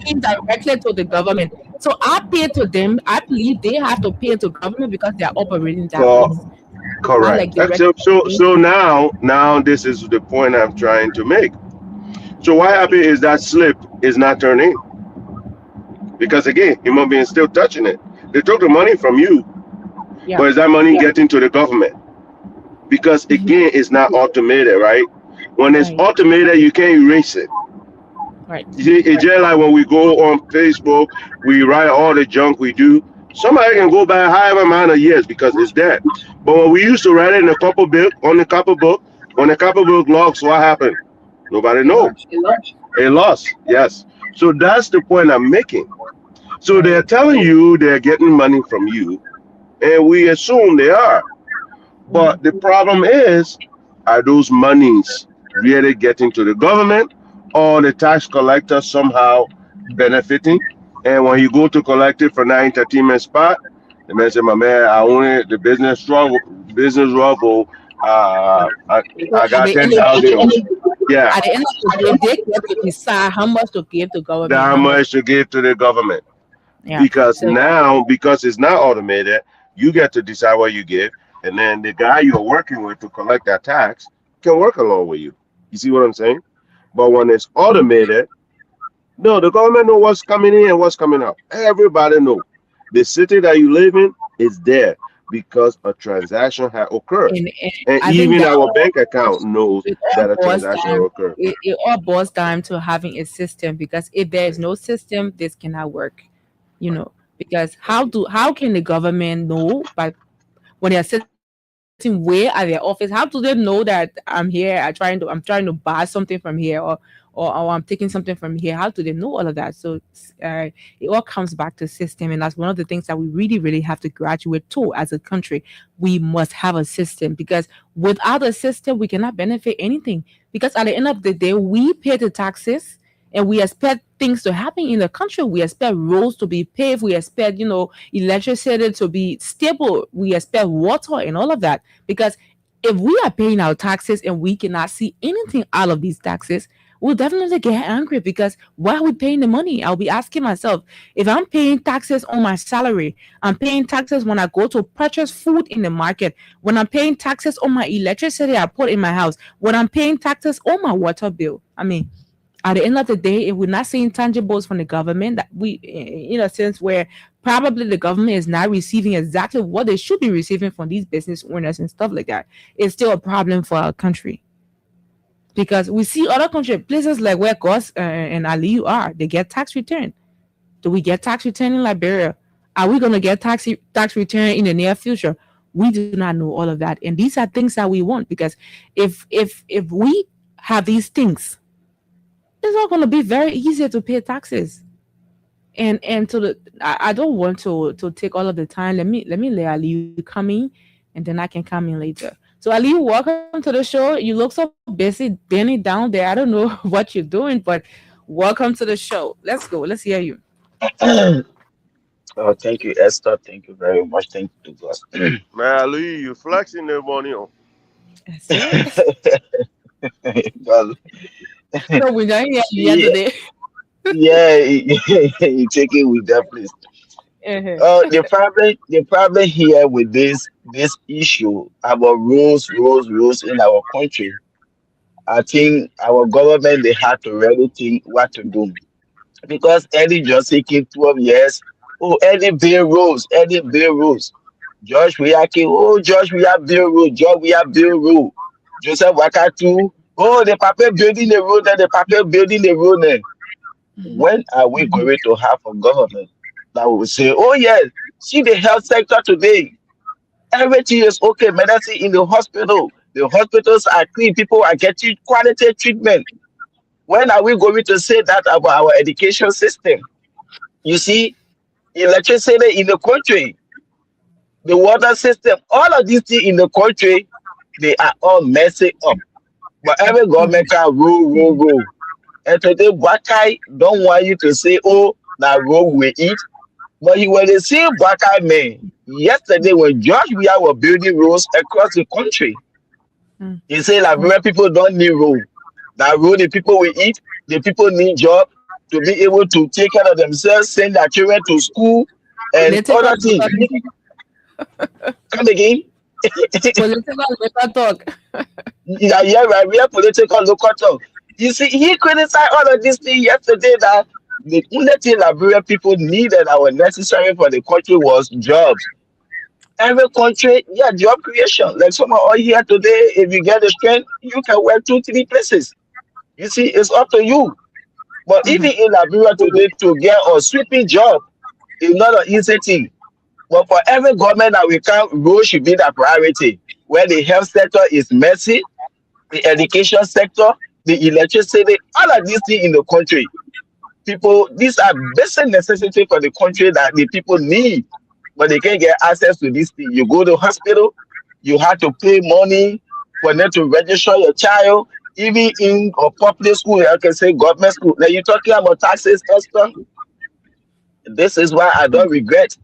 F: Pay directly to the government. So I pay to them. I believe they have to pay to government because they are operating that place.
J: Correct. So now this is the point I'm trying to make. So what happened is that slip is not turning, because again, human beings still touching it. They took the money from you, but is that money getting to the government? Because again, it's not automated, right? When it's automated, you can't erase it.
F: Right.
J: You see, it's just like when we go on Facebook, we write all the junk we do. Somebody can go back however amount of years because it's there. But when we used to write it in the copybook, when the copybook logs, what happened? Nobody knows. It lost. Yes. So that's the point I'm making. So they're telling you they're getting money from you, and we assume they are. But the problem is, are those monies really getting to the government, or the tax collector somehow benefiting? And when you go to collect it from that entertainment spot, the man say, "My man, I own it. The business struggle. I got 10,000. Yeah.
F: At the end of the day, they get to decide how much to give to government.
J: How much to give to the government?
F: Yeah.
J: Because now, because it's not automated, you get to decide what you give, and then the guy you're working with to collect that tax can work along with you. You see what I'm saying? But when it's automated, no, the government know what's coming in and what's coming out. Everybody know. The city that you live in is there because a transaction has occurred. And even our bank account knows that a transaction occurred.
F: It all boils down to having a system, because if there is no system, this cannot work. Because how can the government know when they're sitting way at their office, how do they know that I'm here? I'm trying to buy something from here, or I'm taking something from here. How do they know all of that? So it all comes back to system, and that's one of the things that we really, really have to graduate to as a country. We must have a system, because without a system, we cannot benefit anything. Because at the end of the day, we pay the taxes, and we expect things to happen in the country. We expect roads to be paved. We expect, electricity to be stable. We expect water and all of that. Because if we are paying our taxes and we cannot see anything out of these taxes, we'll definitely get angry because why are we paying the money? I'll be asking myself, if I'm paying taxes on my salary, I'm paying taxes when I go to purchase food in the market, when I'm paying taxes on my electricity I put in my house, when I'm paying taxes on my water bill. I mean, at the end of the day, if we're not seeing tangibles from the government, that we, in a sense where probably the government is not receiving exactly what they should be receiving from these business owners and stuff like that, it's still a problem for our country. Because we see other countries, places like where Gus and Aliyu are, they get tax return. Do we get tax return in Liberia? Are we going to get tax return in the near future? We do not know all of that, and these are things that we want. Because if we have these things, it's not going to be very easy to pay taxes. And I don't want to take all of the time. Let me let Aliyu come in, and then I can come in later. So Aliyu, welcome to the show. You look so busy bending down there. I don't know what you're doing, but welcome to the show. Let's go. Let's hear you.
G: Oh, thank you, Esther. Thank you very much. Thank you, God.
J: Man, Lee, you flexing there, money on.
G: Well,
F: So we're not here today.
G: yeah, you take it with that, please. The problem here with this issue about rules in our country, I think our government they have to really think what to do, because Eddie just taking 12 years. Oh, Eddie bill rules. George Weaki, oh George we have bill rule. George we have bill rule. Joseph Wakatu, oh the papa building the road and the papa building the road. Then when are we going to have a government that will say, oh yes, see the health sector today, everything is okay, medicine in the hospital, the hospitals are clean, people are getting quality treatment. When are we going to say that about our education system? You see, electricity in the country, the water system, all of these things in the country, they are all messing up. But every government can rule. And today, Bakai don't want you to say, oh, that road we eat. But you were the same Bakai man yesterday when George Weah were building roads across the country. He said that like, people don't need road. That road, the people will eat, the people need job to be able to take care of themselves, send their children to school, and other things. Come again?
F: Political talk.
G: Yeah, right. We are political local talk. You see, he criticized all of these things yesterday that the only thing Liberian people needed that was necessary for the country was jobs. Every country, yeah, job creation. Like someone all here today, if you get the strength, you can work 2-3 places. You see, it's up to you. But even in Liberia today, to get a sweeping job is not an easy thing. But for every government that we can, road should be the priority. Where the health sector is messy, the education sector, the electricity, all of these things in the country. People, these are basic necessities for the country that the people need, but they can't get access to these things. You go to hospital, you have to pay money for them to register your child. Even in a public school, I can say government school. Now you're talking about taxes, Esther. This is why I don't regret.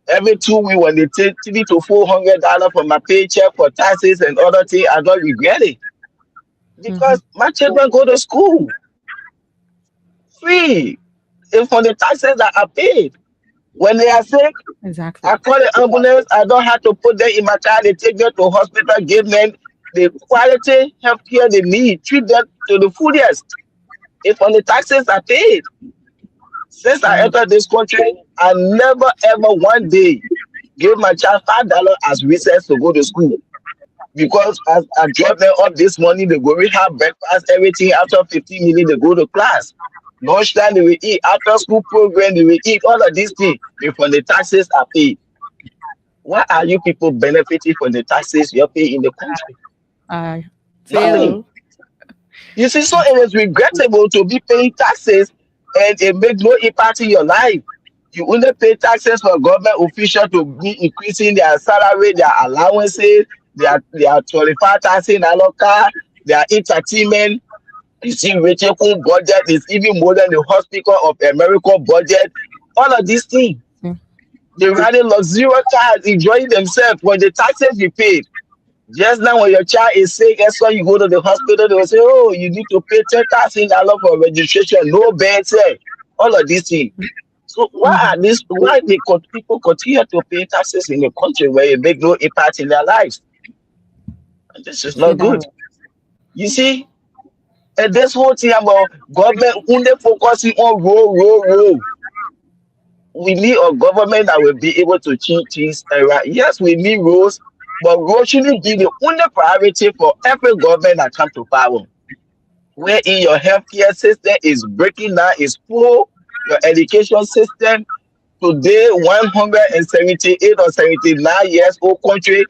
G: Every 2 weeks when they take $300 to $400 from my paycheck for taxes and other things, I don't regret it. Because my children go to school free. It's for the taxes that are paid. When they are sick,
F: exactly.
G: I call the ambulance. I don't have to put them in my car. They take them to hospital, give them the quality health care they need, treat them to the fullest. It's when the taxes are paid. Since I entered this country, I never ever one day gave my child $5 as recess to go to school. Because as I drop them up this morning, they go have breakfast, everything. After 15 minutes, they go to class. Lunchtime, they will eat. After school program, they will eat. All of these things before the taxes are paid. Why are you people benefiting from the taxes you're paying in the country? Nothing. You see, so it is regrettable to be paying taxes and it makes no impact in your life. You only pay taxes for government officials to be increasing their salary, their allowances, their 25,000 aloca, their entertainment. You see, Rachel Kuhn budget is even more than the Hospital of America budget. All of these things. They're riding luxurious cars, enjoying themselves when the taxes you paid. Just now, when your child is sick, that's why you go to the hospital. They will say, "Oh, you need to pay $10,000 for registration, no beds." All of these things. So why are this? Why people continue to pay taxes in a country where it make no impact in their lives? And this is not good. You see, and this whole thing about government only focusing on road. We need a government that will be able to change things around. Yes, we need roads, but roads shouldn't be the only priority for every government that comes to power. Where in your healthcare system is breaking down, is poor, your education system today, 178 or 79 years old country,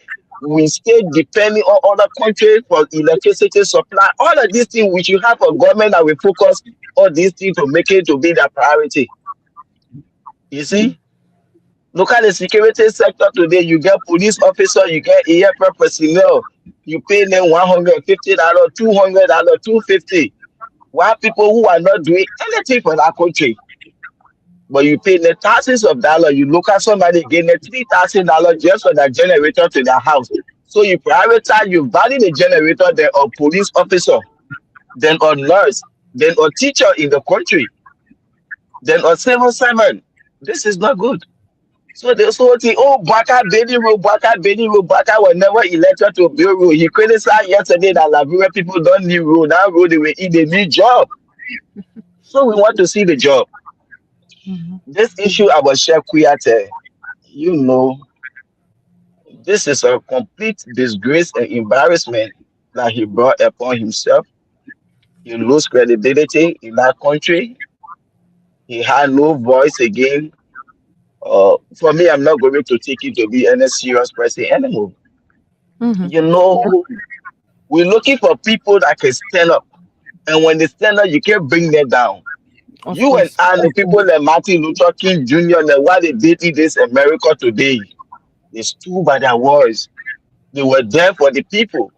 G: we still depending on other countries for electricity supply. All of these things, we should have a government that will focus on these things to make it to be the priority. You see, look at the security sector today. You get police officer, you get AFL personnel. You pay them $150, $200, $250. While people who are not doing anything for that country, but you pay the thousands of dollars. You look at somebody getting $3,000 just for that generator to their house. So you prioritize, you value the generator, then a police officer, then a nurse, then a teacher in the country, then a civil servant. This is not good. So this whole thing, Baka Beni Road, Baka was never elected to build road. He criticized yesterday that Liberia people don't need road. Now road they will eat a new job. So we want to see the job. This issue about Sheikh Kuyate, this is a complete disgrace and embarrassment that he brought upon himself. He lose credibility in that country. He had no voice again. For me, I'm not going to take it to be any serious person anymore. We're looking for people that can stand up. And when they stand up, you can't bring them down. You and I, the people like Martin Luther King Jr., and why they did in this America today, they stood by their words. They were there for the people.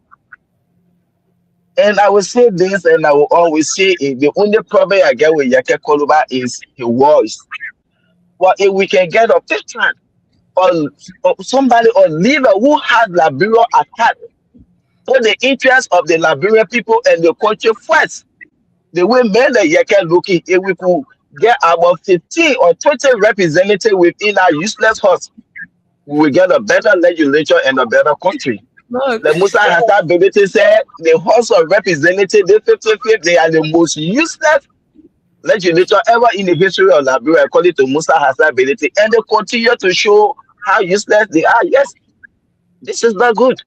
G: And I will say this, and I will always say it. The only problem I get with Yeke Koluba is his voice. But if we can get a picture or somebody or leader who has Liberia at heart, put the interests of the Liberian people and the country first, the way men like Yeke looking, if we could get about 15 or 20 representatives within our useless horse, we will get a better legislature and a better country. The Musa Hassan Belete said the House of Representatives, the 55th, they are the most useless legislature ever in the history of Liberia, according to Musa Hassan Belete, and they continue to show how useless they are. Yes, this is not good.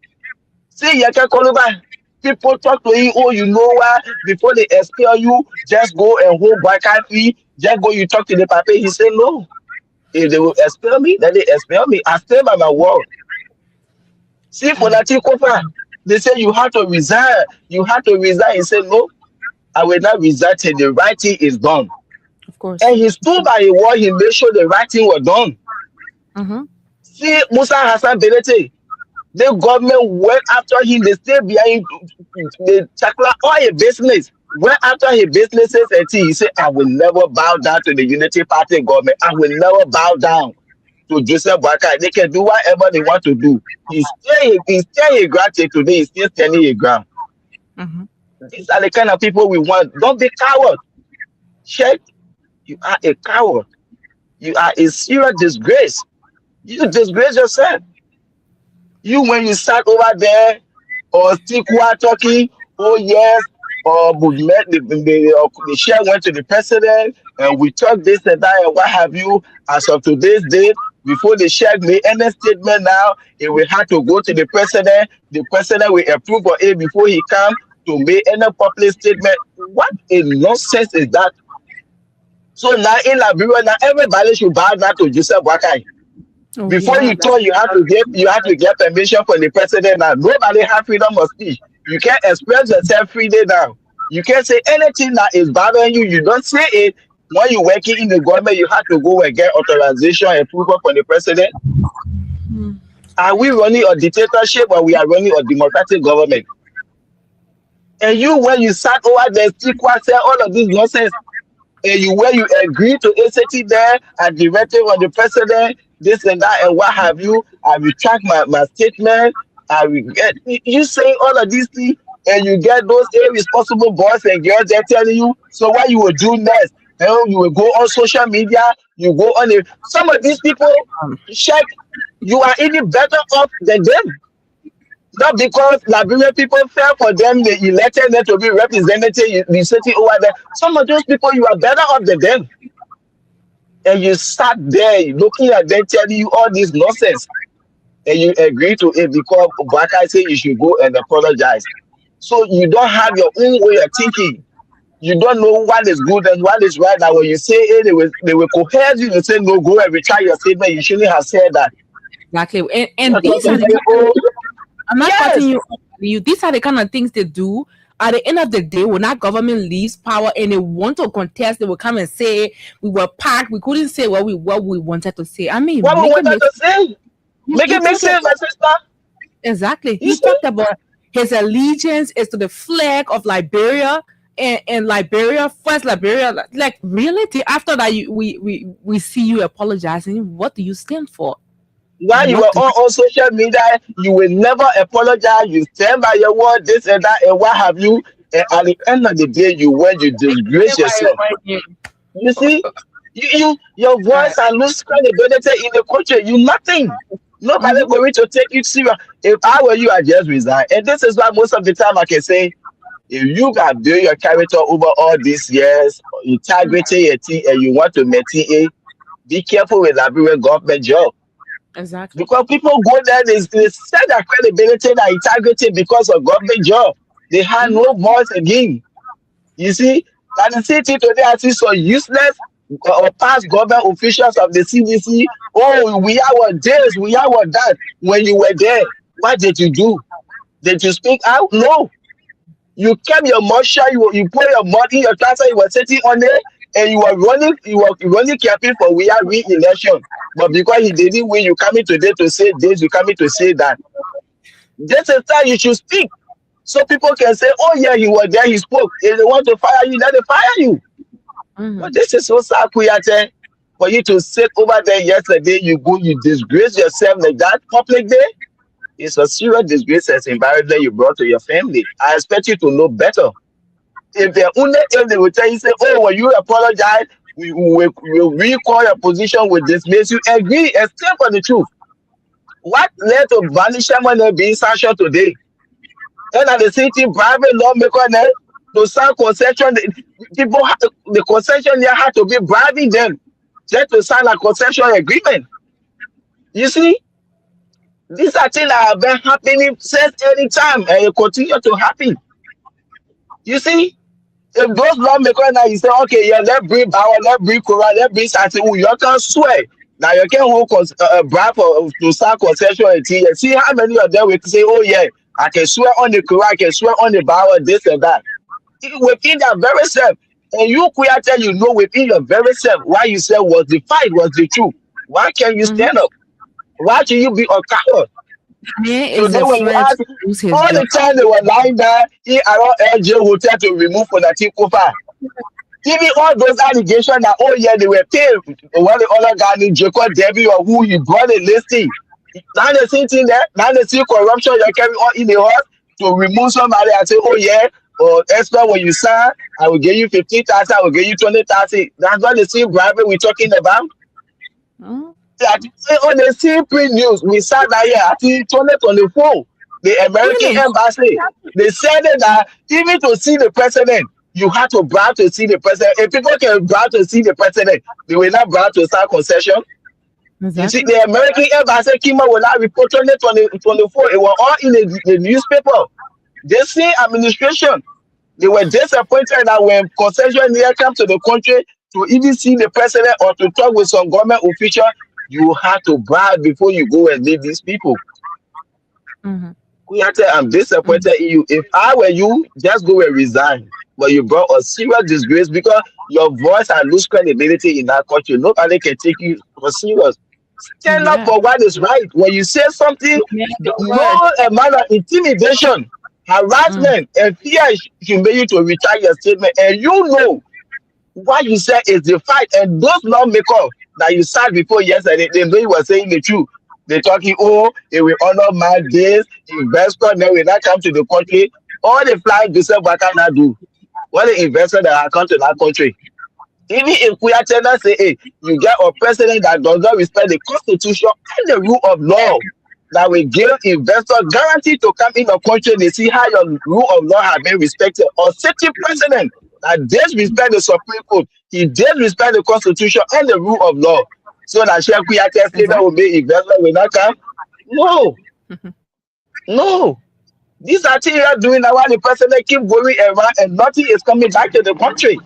G: See, Yeke Koluba, people talk to you, you know what? Before they expel you, just go and hold Baka fee. Just go, you talk to the papa. He said, no. If they will expel me, then they expel me. I stay by my word. See, for Nati Kofa, they say you have to resign. You have to resign. He said, no, I will not resign till the right thing is done.
F: Of course.
G: And he stood by a word. He made sure the right thing was done. See, Musa Hassan Belete, the government went after him. They stayed behind the Chakla oil business. Went after his businesses until he said, I will never bow down to the Unity Party government. I will never bow down to Joseph Boakai. They can do whatever they want to do. He's still a ground today. He's still standing a ground. These are the kind of people we want. Don't be coward. Check. You are a coward. You are a serious disgrace. You disgrace yourself. You, when you sat over there or stick talking, oh yes, or the share went to the president and we talked this and that and what have you. As of today's date, before the share made any statement now, it will have to go to the president. The president will approve of it before he comes to make any public statement. What a nonsense is that? So now in Liberia, now everybody should bow down to Joseph Boakai. Before you talk, you have to get permission from the president. Now nobody has freedom of speech. You can't express yourself freely now. You can't say anything that is bothering you. You don't say it. When you're working in the government, you have to go and get authorization and approval from the president. Are we running a dictatorship or we are running a democratic government? And you, when you sat over there, still say all of this nonsense, and when you agree to ACT there and directive on the president, this and that, and what have you, I retract my statement. I regret you saying all of these things, and you get those irresponsible boys and girls they're telling you. So what you will do next? You will go on social media, you go on it. Some of these people, check, you are even better off than them. Not because Liberian people fell for them, they elected them to be representative, the city over there. Some of those people, you are better off than them. And you sat there looking at them telling you all this nonsense. And you agree to it because Baka say you should go and apologize. So you don't have your own way of thinking. You don't know what is good and what is right. Now when you say it, they will coerce you and say, no, go and retry your statement. You shouldn't have said that.
F: Exactly. And these are the I'm not cutting you. These are the kind of things they do. At the end of the day, when our government leaves power and they want to contest, they will come and say we were packed. We couldn't say what we wanted to say. I mean,
G: what we wanted to say. Make it make sense, my sister.
F: Exactly. He talked about his allegiance is to the flag of Liberia and Liberia, first Liberia. Like really, after that, we see you apologizing. What do you stand for?
G: While you were on social media, you will never apologize. You stand by your word, this and that, and what have you. And at the end of the day, you disgrace yourself. You see, your voice and lose credibility in the country. You nothing. Nobody going to take you serious. If I were you, I just resign. And this is why most of the time I can say, if you can build your character over all these years, integrity, and you want to maintain it, be careful with Liberian government job.
F: Exactly.
G: Because people go there, they set their credibility and integrity because of government job. They have no voice again. You see, and the city today, I see so useless or past government officials of the CDC. Oh, we are what this, we are what that. When you were there, what did you do? Did you speak out? No. You kept your mouth shut. You put your mouth in your class. You were sitting on there. And you were running campaign for we are re-election. But because he didn't win, you coming today to say this, you coming to say that. This is time you should speak. So people can say, oh yeah, he was there, he spoke. If they want to fire you, let them fire you. But this is so sad, Kuyate. For you to sit over there yesterday, you disgrace yourself like that public day. It's a serious disgrace as environment you brought to your family. I expect you to know better. If they will tell you, say, oh, when you apologize, we will recall your position with dismiss you. Agree and stand for the truth. What led to Bani Shaman being sanctioned today? And at the same time, private lawmaker to sign concession, the concession there had to be bribing them just to sign a concession agreement. You see, these are things that have been happening since any time and it continue to happen. You see, if those lawmakers now you say, okay, yeah, let's bring Bauer, let's bring Kora, let's bring Sati, you can swear. Now you can hold bribe to sign concession and see how many of them will say, oh yeah, I can swear on the Kora, I can swear on the Bauer, this and that. Within their very self, and you could tell you know within your very self why you said was the fight, was the truth. Why can't you stand up? Why should you be a coward? So they were all the time they were lying there in around LJ Hotel to remove for the Kofa. Giving all those allegations that oh yeah they were paid one the other guy named Jacob Debbie or who you brought a listing. Now the same thing there, now they see corruption you're carrying on in the house to remove somebody and say, oh yeah, or extra when you sign, I will give you 15,000, I will give you 20,000. That's what the same bribery we're talking about. On the CP news, we sat there here, I think 2024, the American embassy, they said that even to see the president, you have to bribe to see the president. If people can bribe to see the president, they will not bribe to sign concession. Exactly. You see, the American embassy came out with that report 2024. It was all in the newspaper. The same administration, they were disappointed that when concession here come to the country to even see the president or to talk with some government official, you have to bribe before you go and meet these people. I'm disappointed in you. If I were you, just go and resign. But you brought a serious disgrace because your voice has lose credibility in that country. Nobody can take you for serious. Stand up for what is right. When you say something, no amount of intimidation Harassment and fear should make you to retire your statement, and you know what you said is the fight. And those lawmakers that you sat before yesterday, they know you were saying the truth. They're talking, oh, they will honor my days, investor, then will not come to the country. All the flying Joseph Boakai now do. What the investor that have come to that country. Even if we are telling say, hey, you get a president that does not respect the constitution and the rule of law, that will give investors guarantee to come in the country, they see how your rule of law has been respected. Or sitting president that disrespect the Supreme Court, he disrespect the constitution and the rule of law. So that Sheikh Kuyateh statement will be investors will not come. No. No. These are things you are doing now while the president keep going around and nothing is coming back to the country.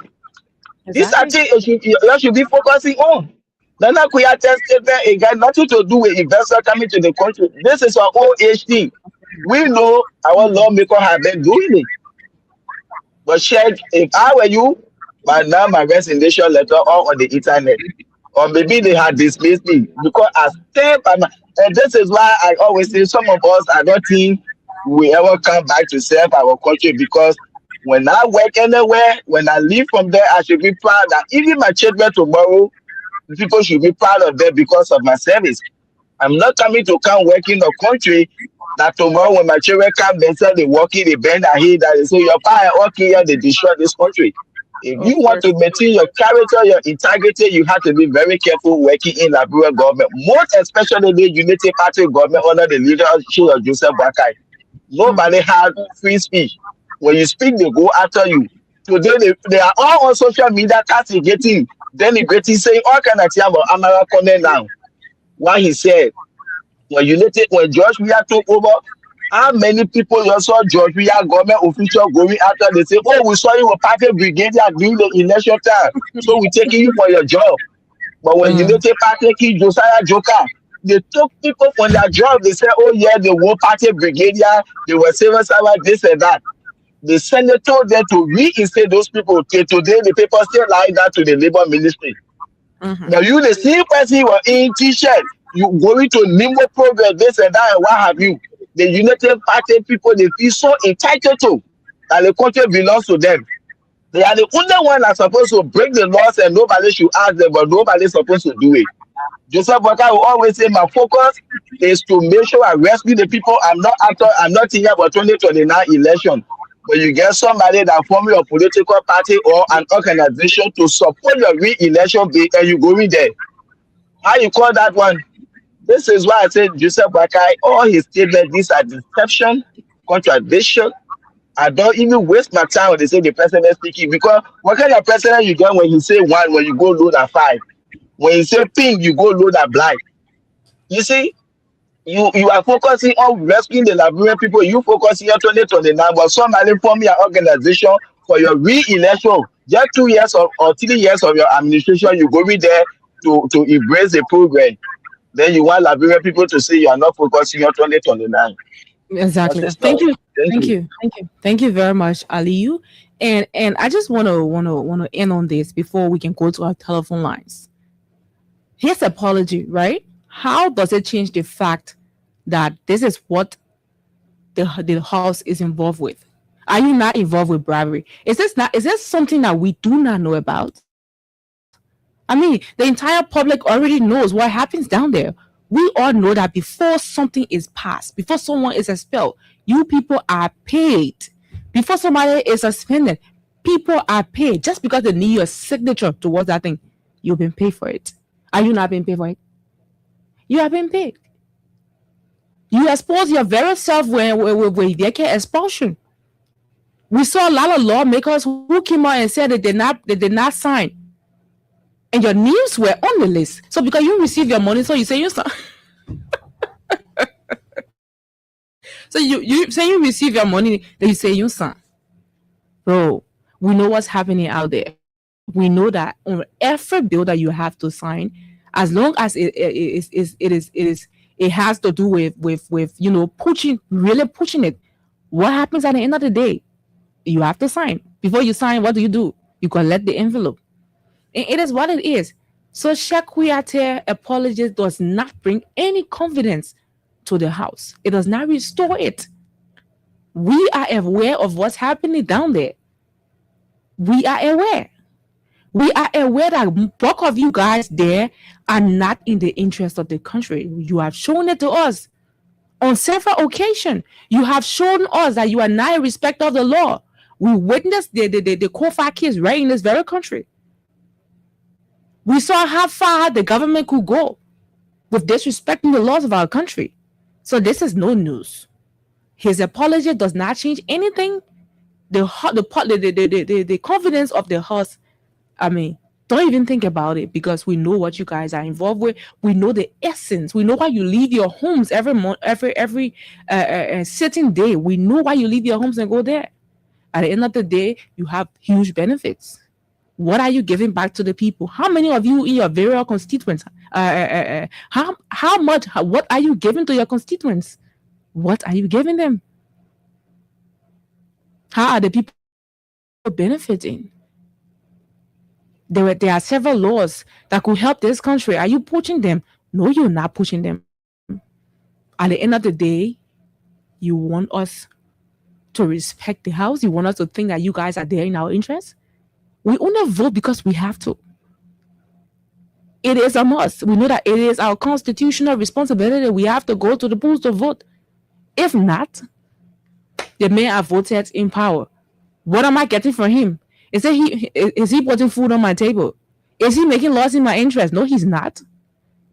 G: These are things you should be focusing on. Nana Kuyateh statement, it got nothing to do with investors coming to the country. This is our OHD. We know our lawmakers have been doing it. But Sheikh, if I were you, by now my resignation letter all on the internet. Or maybe they had dismissed me because I step and this is why I always say some of us, I don't think we ever come back to serve our country, because when I work anywhere, when I leave from there, I should be proud that even my children tomorrow, people should be proud of them because of my service. I'm not coming to come work in a country that tomorrow when my children come, they say they walk in, they bend their head, that they say your parents working here, they destroy this country. If you want to maintain your character, your integrity, you have to be very careful working in Liberia government, most especially the Unity Party government under the leadership of Joseph Boakai. Nobody had free speech. When you speak, they go after you. Today, they are all on social media castigating, denigrating, saying all kind of things about Amara Kone now. What he said, when George Weah took over, how many people you saw George Weah government official going after? They say, oh, we saw you a party brigadier during the election time, so we're taking you for your job. But when Unity Party killed Josiah Joker, they took people from their job. They said, oh yeah, they were party brigadier, they were civil servant, this and that. The Senate told them to reinstate those people. Today, the paper still lying down to the labor ministry. Now, you, the same person who are in t-shirt, you going to Nimbo program, this and that, and what have you. The United Party people, they feel so entitled to that the country belongs to them. They are the only one that's supposed to break the laws and nobody should ask them, but nobody's supposed to do it. Joseph Boakai will always say, my focus is to make sure I rescue the people. I'm not thinking about 2029 election. But you get somebody that form your political party or an organization to support your re-election bid, and you go in there. How you call that one? This is why I said Joseph Boakai, all his statements, these are deception, contradiction. I don't even waste my time when they say the president speaking, because what kind of president you get when you say one, when you go load at 5? When you say pink, you go load at black. You see, you are focusing on rescuing the Liberian people. You focusing on 2029, but somebody form your organization for your re-election. Just 2 years or 3 years of your administration, you go in there to embrace the program. Then you want Liberian people to say you are not focusing on 2029.
F: Exactly. Thank you very much, Aliyu. And I just want to end on this before we can go to our telephone lines. His apology, right? How does it change the fact that this is what the House is involved with? Are you not involved with bribery? Is this something that we do not know about? I mean, the entire public already knows what happens down there. We all know that before something is passed, before someone is expelled, you people are paid. Before somebody is suspended, people are paid. Just because they need your signature towards that thing, you've been paid for it. Are you not being paid for it? You have been paid. You expose your very self with their expulsion. We saw a lot of lawmakers who came out and said that they did not sign. And your names were on the list. So because you receive your money, so you say you sign. So you say you receive your money, then you say you sign. Bro, we know what's happening out there. We know that on every bill that you have to sign, as long as it has to do with pushing it. What happens at the end of the day? You have to sign. Before you sign, what do? You collect the envelope. And it is what it is. So Sheikh Kuyateh apology does not bring any confidence to the House. It does not restore it. We are aware of what's happening down there. We are aware. We are aware that bulk of you guys there are not in the interest of the country. You have shown it to us on several occasions. You have shown us that you are not in respect of the law. We witnessed the Kofa case right in this very country. We saw how far the government could go with disrespecting the laws of our country. So this is no news. His apology does not change anything. The confidence of the horse, I mean, don't even think about it, because we know what you guys are involved with. We know the essence. We know why you leave your homes every month, every sitting day. We know why you leave your homes and go there. At the end of the day, you have huge benefits. What are you giving back to the people? How many of you in your various constituents? How much? What are you giving to your constituents? What are you giving them? How are the people benefiting? There are several laws that could help this country. Are you pushing them? No, you're not pushing them. At the end of the day, you want us to respect the house. You want us to think that you guys are there in our interest. We only vote because we have to. It is a must. We know that it is our constitutional responsibility. We have to go to the polls to vote. If not, the man I voted in power. What am I getting from him? Is he putting food on my table? Is he making laws in my interest? No, he's not.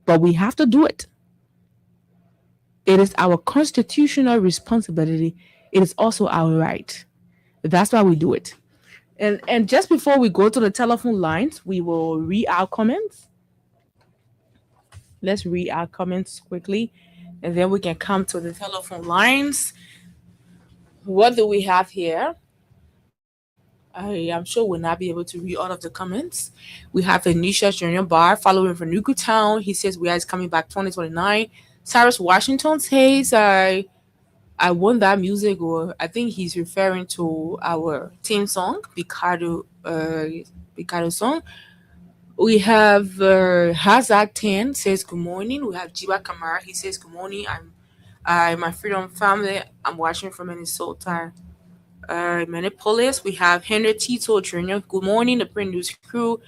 F: But we have to do it. It is our constitutional responsibility. It is also our right. That's why we do it. And just before we go to the telephone lines, we will read our comments. Let's read our comments quickly, and then we can come to the telephone lines. What do we have here? I am sure we'll not be able to read all of the comments. We have Anisha Junior Bar following from Nuku Town. He says we are coming back 2029. Cyrus Washington says I want that music, or I think he's referring to our theme song, Picardo song. We have Hazak 10 says good morning. We have Jiba Kamara. He says good morning. I'm my Freedom family. I'm watching from Minnesota. Minneapolis. We have Henry Tito Jr. Good morning, the print news crew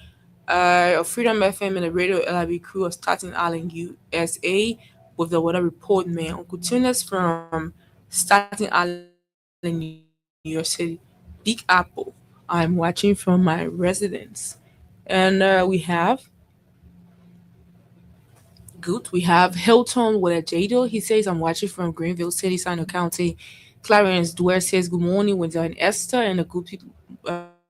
F: of Freedom FM and the Radio LIB crew of Staten Island, USA, with the weather report, man. Uncle Tunis from Staten Island, New York City. Big Apple. I'm watching from my residence. And we have Hilton with a Jado. He says, I'm watching from Greenville City, Sino County. Clarence Dwyer says, good morning, Windsor and Esther, and a good people.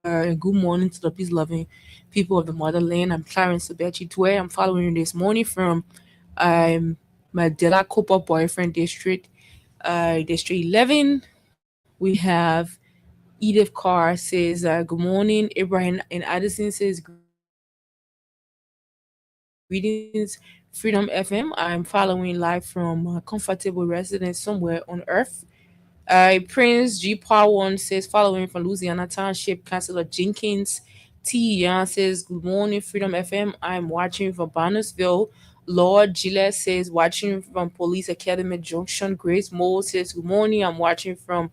F: Good morning to the peace-loving people of the motherland. I'm Clarence Abechi Dwyer. I'm following you this morning from my Dela Cooper boyfriend district, District 11. We have Edith Carr says, good morning. Ibrahim and Addison says, greetings, Freedom FM. I'm following live from a comfortable residence somewhere on earth. Prince G. Parwan says, following from Louisiana Township, Councilor Jenkins. T. Yan says, good morning, Freedom FM. I'm watching from Barnesville. Lord Gillette says, watching from Police Academy Junction. Grace Moore says, good morning. I'm watching from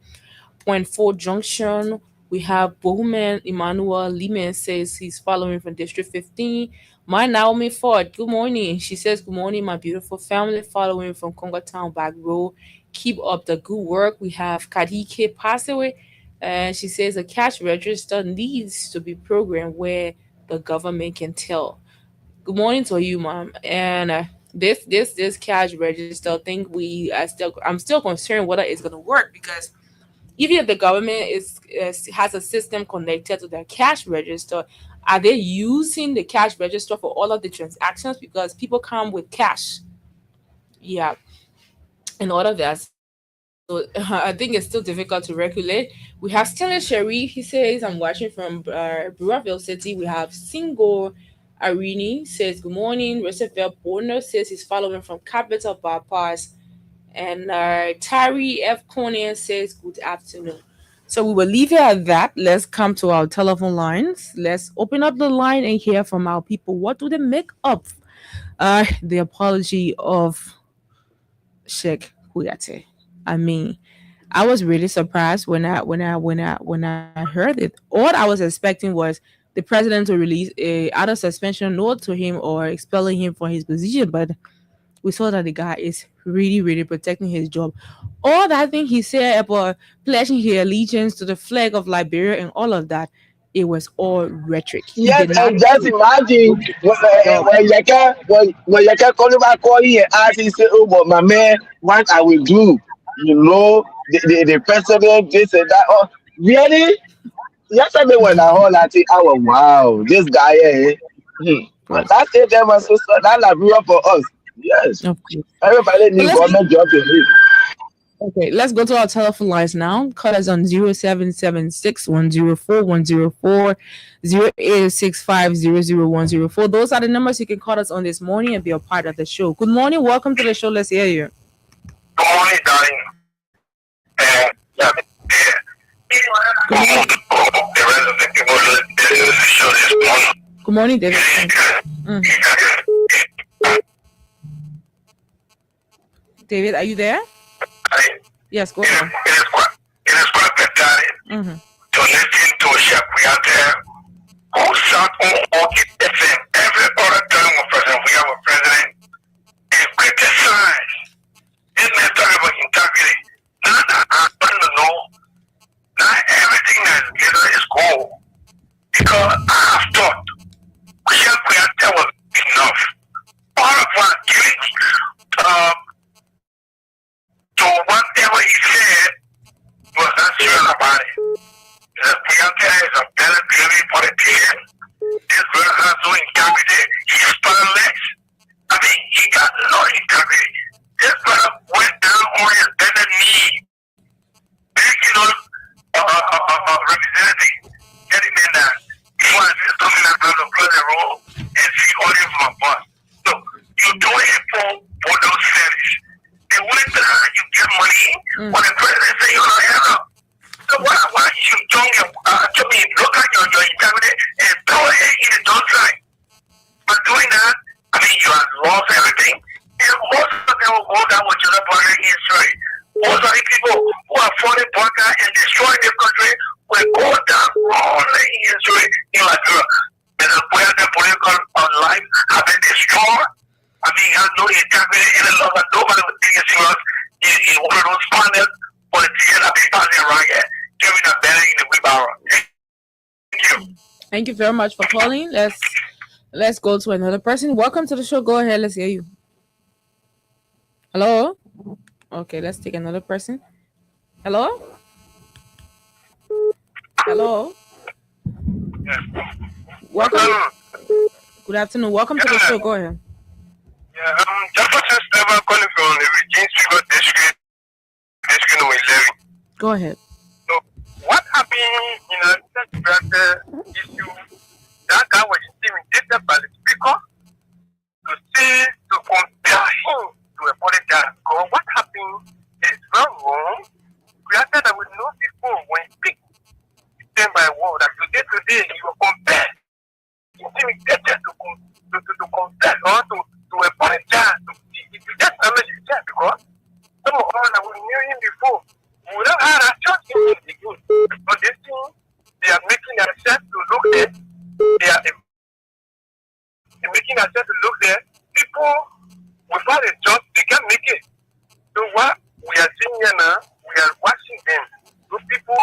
F: Point 4 Junction. We have Bowman Emmanuel Lehman says he's following from District 15. My Naomi Ford, good morning. She says, good morning, my beautiful family, following from Congo Town Back Road. Keep up the good work. We have Kadike Passaway. She says a cash register needs to be programmed where the government can tell. Good morning to you, Mom. And this cash register thing, I'm still concerned whether it's gonna work, because even if the government has a system connected to their cash register, are they using the cash register for all of the transactions? Because people come with cash. Yeah. And all of that. So I think it's still difficult to regulate. We have Stanley Sharif. He says, I'm watching from Brewerville City. We have Singo Arini says, good morning. Roosevelt Borner says he's following from Capital Bypass. And Tari F. Conan says, good afternoon. So we will leave it at that. Let's come to our telephone lines. Let's open up the line and hear from our people. What do they make of the apology of Sheikh Kouyaté? I mean, I was really surprised when I heard it. All I was expecting was the president to release a out of suspension note to him or expelling him from his position, but we saw that the guy is really, really protecting his job. All that thing he said about pledging his allegiance to the flag of Liberia and all of that, it was all rhetoric. He
G: Yes,
F: did not
G: and just imagine
F: job.
G: when you can call back call here and ask, he say, "Oh, but my man, what I will do?" The president, this and that. Oh, really? Yesterday when I heard that, I was wow, this guy here. But that's it. That was so that Liberia for us. Yes,
F: Of course.
G: everybody
F: But
G: needs
F: let's
G: government job to live.
F: okay, let's go to our telephone lines now. Call us on 0776 104 104 0865 00104. Those are the numbers you can call us on this morning and be a part of the show. Good morning. Welcome to the show. Let's hear you.
L: Good morning, darling. Yeah,
F: Good morning.
L: the rest of the people listening to the show this morning.
F: Good morning, David. David, are you there? Yes, go ahead.
L: It is quite pathetic to listen to Chef Kuyate, who sat on Orchid FM every other time we have a president and criticize. This man talking about integrity. Now I want to know, not everything that is given is gold. Because I have thought Chef Kuyate was enough. Part of what giving to whatever he said was not sure about it. Kuyate is a better clearly politician. This brother has no integrity. He's powerless. I mean, he got no integrity. This brother went down on his bended knee, begging on representative, getting in that. He was just coming out to play the role and see audience from a bus. So, you do it for those cities. And when you get money, when the president say you're not enough. So why you don't look at your integrity and throw it in the dog side? But doing that, I mean, you have lost everything. And most of them will go down with your partner history. Most of the people who are falling partner and destroying the country will go down all the history in Liberia. And where the political life have been destroyed. I mean, I know the integrity in the law, but nobody would take it serious. He one of those panel politicians that be passing around here, giving a belly in the wheelbarrow. Thank you.
F: Thank you very much for calling. Let's go to another person. Welcome to the show. Go ahead. Let's hear you. Hello? Okay, let's take another person. Hello? Hello? Welcome. Good afternoon. Welcome to the show. Go ahead.
L: Yeah, Jefferson Steva calling from the Regine Street District, District number 11.
F: Go ahead.
L: So, what happened in that issue? That guy was intimidated by the speaker to compare him to a politician. Because what happened is very wrong. Created that we know before when he speak, he stand by word that today you will compare. Intimidated to compare or to a politician. If you just damage the chair because some of us that we knew him before, we would have had a chance to be good. But this thing, they are making themselves to look there. They are making themselves to look there. People without a job, they can't make it. So what we are seeing here now, we are watching them. Those people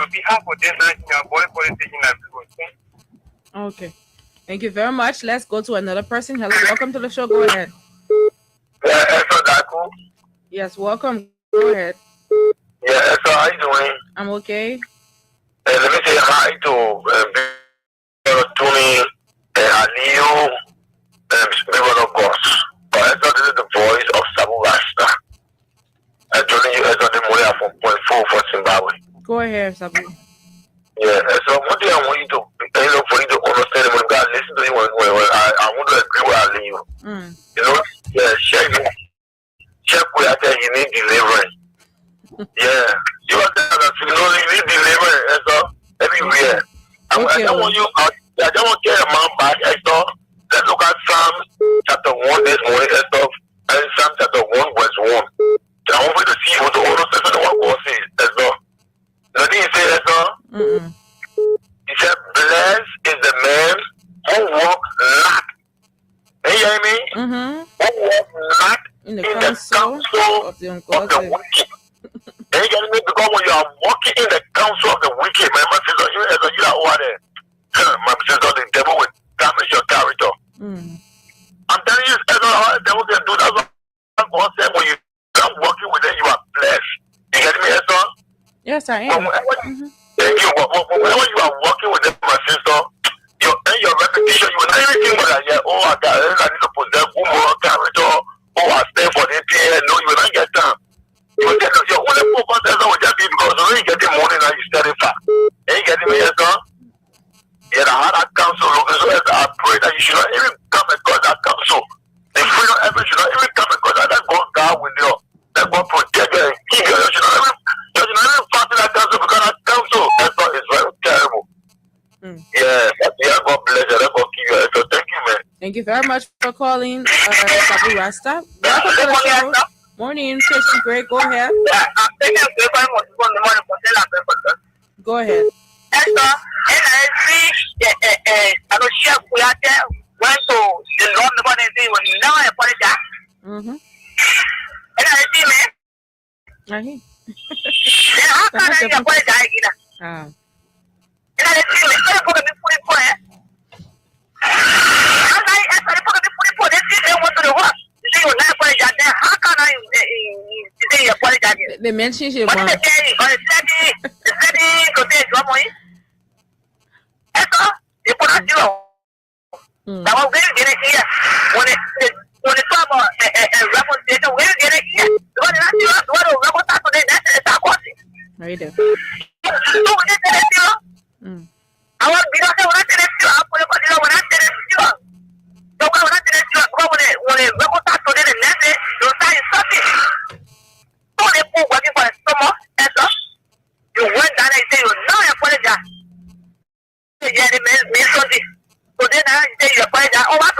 L: will be half of them now in our body politics in our people.
F: Okay. Thank you very much. Let's go to another person. Hello, welcome to the show. Go ahead. Yes, welcome. Go ahead.
L: Yeah, so how you doing?
F: I'm okay.
L: Let me say hi to Tony Aliyu, Spirit of God. This is the voice of Sabu Rasta. I'm joining you as the Moya from Point 4 for Zimbabwe.
F: Go ahead, Sabu.
L: Yeah, so one thing I want you to, for you to understand when God listen to you, I want to agree with Aliyu. You know, yeah, check where I tell you need deliverance. Yeah, you are that you know you need deliverance, and so everywhere. I don't want you. I don't want to get a man back. And so let's look at Psalm chapter 1 this morning, and stuff, and Psalm chapter 1 verse 1. I want you to see what the order says and what God says. me? Who was not
F: in the council of the ungodly.
L: Are you getting me? Because when you are walking in the council of the wicked, man, my sister, you are over there. My sister, the devil will damage your character. I'm telling you, the devil can do that. God said when you are working with them, you are blessed. You get me, Esther?
F: Yes, I am.
L: Thank you. Whenever you are working with them, my sister, your reputation, you will not even think about that. Oh, I need to possess good moral character. Oh, I stand for this thing. No, you will not get time. You will get your only focus will just be because you only get the money and you study fast. Ain't getting me, Esther? Yeah, I had that council. So I pray that you should not even come across that council. The freedom ever should not even come across that. Let God with you. Let God protect you and keep you. You should not even pass that council because that council is very terrible. Yeah, God bless you. Let God keep you. So thank you, man.
F: Thank you very much for calling, Sabu Rasta. Welcome to the show. Morning, Patient Greg. Go ahead. Go ahead.
L: Went to the Lord when you now apologize.
F: I hear.
L: How can I apologize?
F: They mentioned you.
L: Now I'm going to get it here. When it's talk about a representation, we're going to get it here. What did I do? What do I want to say? That's a question.
F: Right there.
L: I want to be on the one that is still up for the one that is still. So when I did it, when it represents to the next day, you'll say something. So they put working for a summer, and so you went down and say, you're not apologize. Yeah, they made something. So then I say you apologize. Oh, what?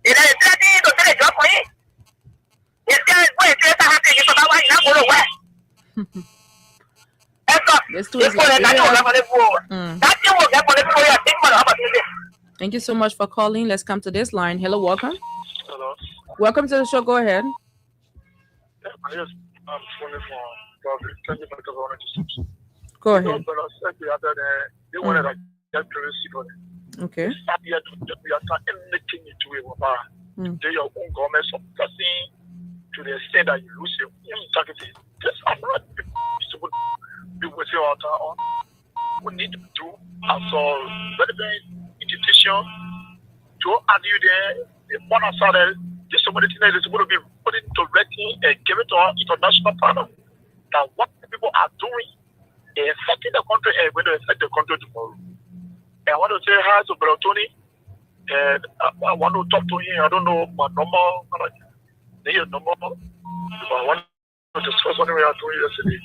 L: You know, it's nothing to say a job for you. It's just wait, it's a happy. It's about why you're not going to work.
F: Thank you so much for calling. Let's come to this line. Hello, welcome.
M: Hello.
F: Welcome to the show. Go ahead.
M: Yes, I'm phoning from Thank you for the
F: Go ahead.
M: They wanted to get privacy for them.
F: Okay.
M: We are turning anything into a bar. They your own government suppressing to the extent that you lose your integrity. Just I'm not people say on. We need to do as a very institution to argue there. The one aside, this somebody that is going to be put into writing and give it to our international partner. That what people are doing is affecting the country and going to affect the country tomorrow. And I want to say hi to Brother Tony. And I want to talk to him. I don't know my number. Their number. But I want to discuss what we are doing yesterday.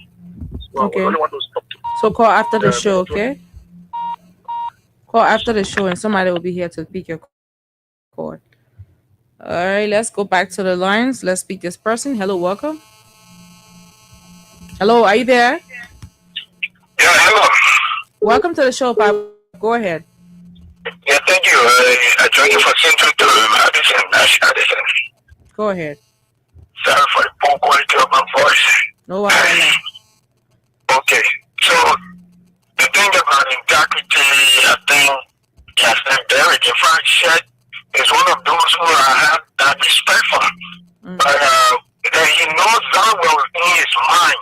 M: So
F: okay.
M: I really want to stop to.
F: So call after the show, okay? Call after the show and somebody will be here to pick your call. All right, let's go back to the lines. Let's speak this person. Hello, welcome. Hello, are you there?
L: Yeah, hello.
F: Welcome to the show, Pop. Go ahead.
L: Yeah, thank you. I joined you for Central to Addison.
F: Go ahead.
L: Sorry for the poor quality of my voice.
F: No worries.
L: Okay, so the thing about integrity, I think, has been buried. In fact, Shed is one of those who I have that respect for. But that he knows very well in his mind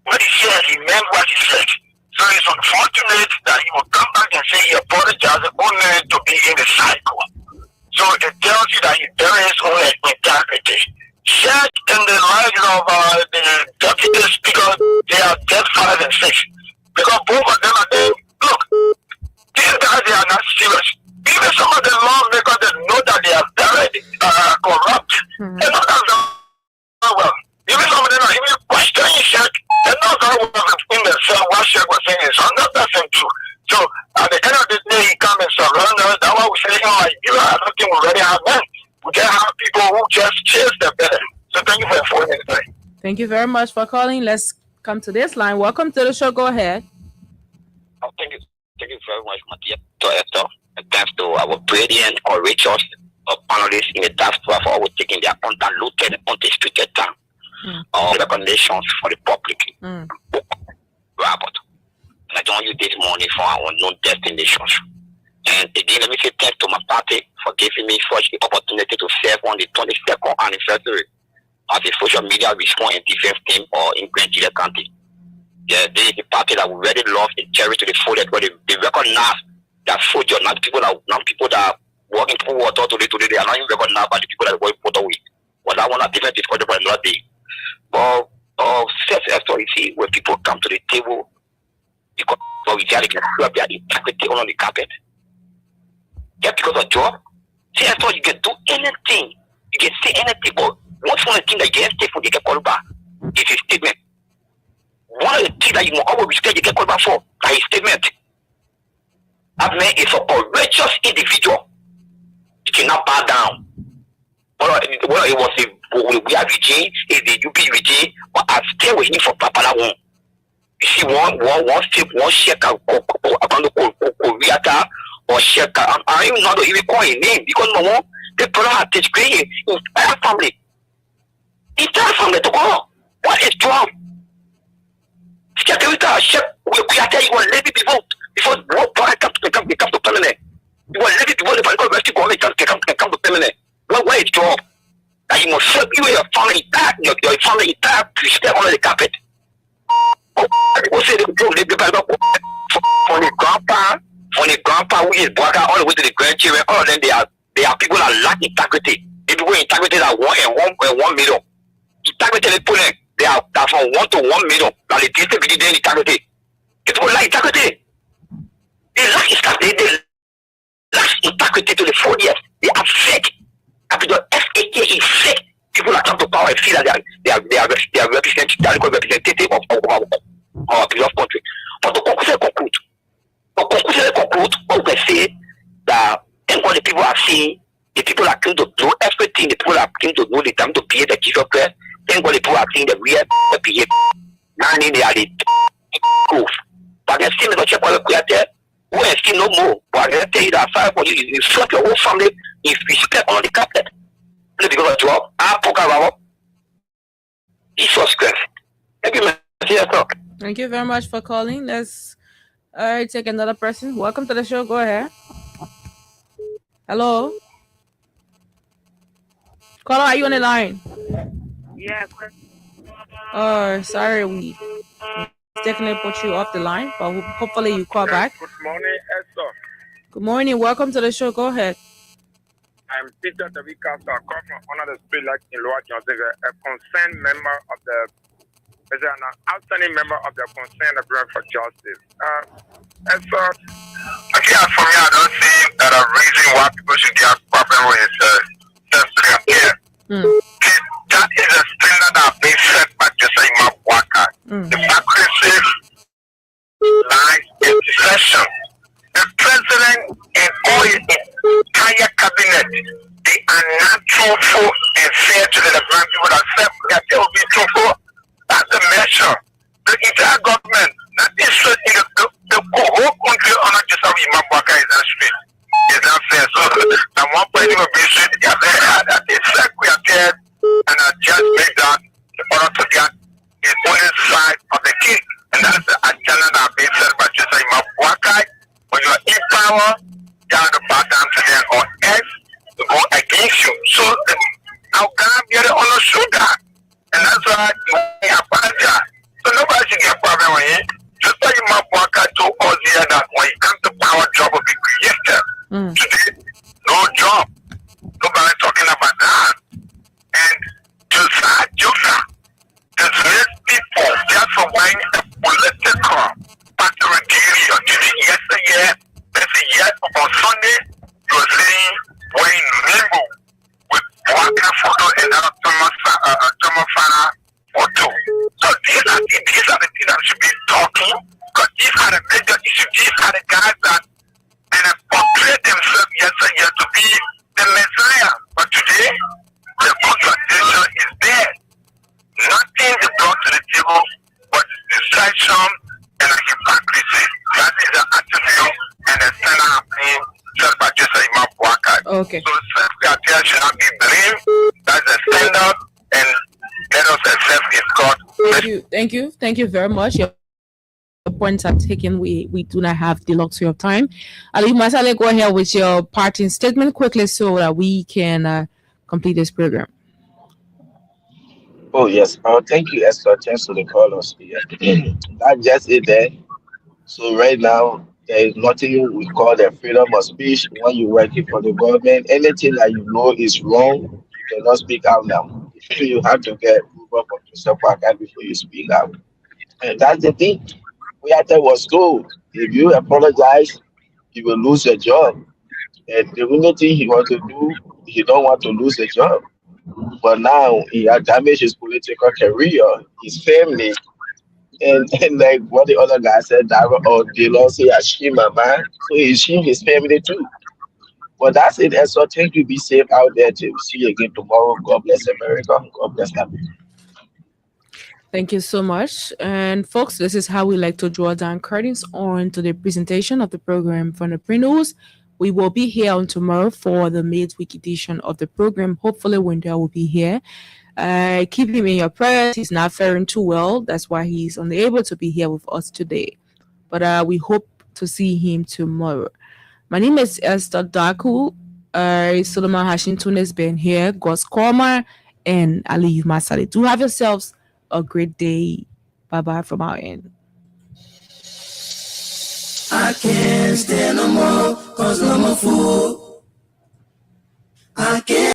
L: what he said, he meant what he said. So it's unfortunate that he will come back and say he apologized only to be in the cycle. So it tells you that he buries his own integrity. Shed in the lives of the deputy speaker, they are dead 5 and 6. Because both of them are saying, look, these guys, they are not serious. Even some of the lawmakers, they know that they are very corrupt. They know that very well. Even some of them are even questioning Shed. They know very well in themselves what Shed was saying is 100% true. So at the end of the day, he comes and surrenders. That's why we say, I don't think we already have men. We can have people who just chase the better. So thank you for informing me today.
F: Thank you very much for calling. Let's come to this line. Welcome to the show. Go ahead.
N: Thank you very much, Matia. And thanks to our brilliant, courageous panelists in the diaspora for always taking their undiluted, undisputed time or recommendations for the public. Robert, and I join you this morning for our unknown destinations. And again, let me say thanks to my party for giving me such the opportunity to serve on the 22nd anniversary as a social media response and defense team or in Grand Gila County. Yeah, this is the party that we really love and cherish to the fullest, but they recognize that soldiers, not people that are working through water today, they are not even recognized by the people that are working water with. But that one, a different discussion for another day. But self-authority, when people come to the table, because we can help their integrity on the carpet. Just because of job, self-authority, you can do anything. You can say anything, but one of the things that you can take for you get called back is a statement. One of the things that you must always respect you get called back for is a statement. That man is a courageous individual. You cannot bow down. Well, it was we are regime, it's the UP regime, but I stay with him for Papa one. You see, one shake around the Koreata or shake. I even not even call his name because no one, the brother has disgraced his entire family. His entire family to go. What is wrong? Shake, we are telling you, let me be vote before what come to permanent. You will let it go if I go to government come to permanent. Why is wrong? That you must help you and your family back, your family back to step on the carpet. What say the from the grandpa who is black all the way to the grandchildren, all of them they are people that lack integrity. They people integrity that 1 million. Integrity they put in, they are from 1 to 1 million. Now they take the integrity. People lack integrity. They lack integrity to the 4 years. They are fake. After the FAK is fake. People that come to power and feel that they are representative of our beloved country. But to conclude, what we say that what the people are seeing, the people that came to know everything, the people that came to know the time to behave the Jesus Christ, then what the people are seeing the real behavior. Now they are the proof. But I still not check what we are there. We are still no more. But I tell you that fire for you slap your whole family if you step on the carpet. Because of job, I poke Jesus Christ.
F: Thank you very much for calling. Let's take another person. Welcome to the show. Go ahead. Hello. Caller, are you on the line?
L: Yeah.
F: Oh, sorry, we definitely put you off the line, but hopefully you call back.
M: Good morning, Esther.
F: Good morning. Welcome to the show. Go ahead.
M: I'm Peter Tabika, I come from under the spirit like in Lower Johnson, a concerned member of an outstanding member of the Concerned Brand for Justice. Esther,
L: again, for me, I don't see that a reason why people should get problem with self care. That is a standard that has been set by Jesse Mabwaka. Democracy lies in session. The president and all his entire cabinet, they are not truthful and fair to the Nigerian people that said that they will be truthful. That's the measure. The entire government, that is in the whole country under just how Imabwaka is that street. Is that fair? So at one point in the street, that they said we are dead and I just made that in order to get his own side of the king. And that's the agenda that has been set by just Imabwaka. When you are in power, you have to bow down to them or else to go against you. So how can I be on the shoulder? And that's why we apologize. So nobody should get problem with it. Just like Mabwaka told us here that when you come to power, job will be created. Today, no job. Nobody talking about that. And Joseph, dismiss people just for buying a political material. Let's say yes, on Sunday, you were saying wearing rainbow with Waka photo and Thomas Fana photo. So these are the things that should be talking, because these are the major issues. These are the guys that portray themselves to be the Messiah. But today, the contradiction is there. Nothing is brought to the table but distraction and hypocrisy. That is the attitude and the standard of being set by Jesse Mabwaka.
F: Okay.
L: So affairs should not be blamed. That's the standard, and let us accept it, God.
F: Thank you very much. Your points are taken. We do not have the luxury of time. Ali Masale, go ahead with your parting statement quickly so that we can complete this program.
G: Oh yes. Thank you, Esther. Thanks to the callers. Yeah. That's just it there. So right now there is nothing we call the freedom of speech when you're working for the government. Anything that you know is wrong, you cannot speak out now. You have to get over from yourself before you speak out. And that's the thing. We had that was told. If you apologize, you will lose your job. And the only thing he wants to do, he don't want to lose the job. But now he has damaged his political career, his family, and like what the other guy said, or the law say Ashima man. So he shamed his family too. But that's it. And so thank you. Be safe out there till we see you again tomorrow. God bless America. God bless Africa.
F: Thank you so much. And folks, this is how we like to draw down curtains on to the presentation of the program from the Pre-News. We will be here on tomorrow for the midweek edition of the program. Hopefully Wendell will be here. Keep him in your prayers. He's not faring too well. That's why he's unable to be here with us today. But we hope to see him tomorrow. My name is Esther Daku. Solomon Hashington has been here. Gus Korma and Ali Masale. Do have yourselves a great day. Bye-bye from our end.
A: I can't stand no more, cause I'm a fool. I can't.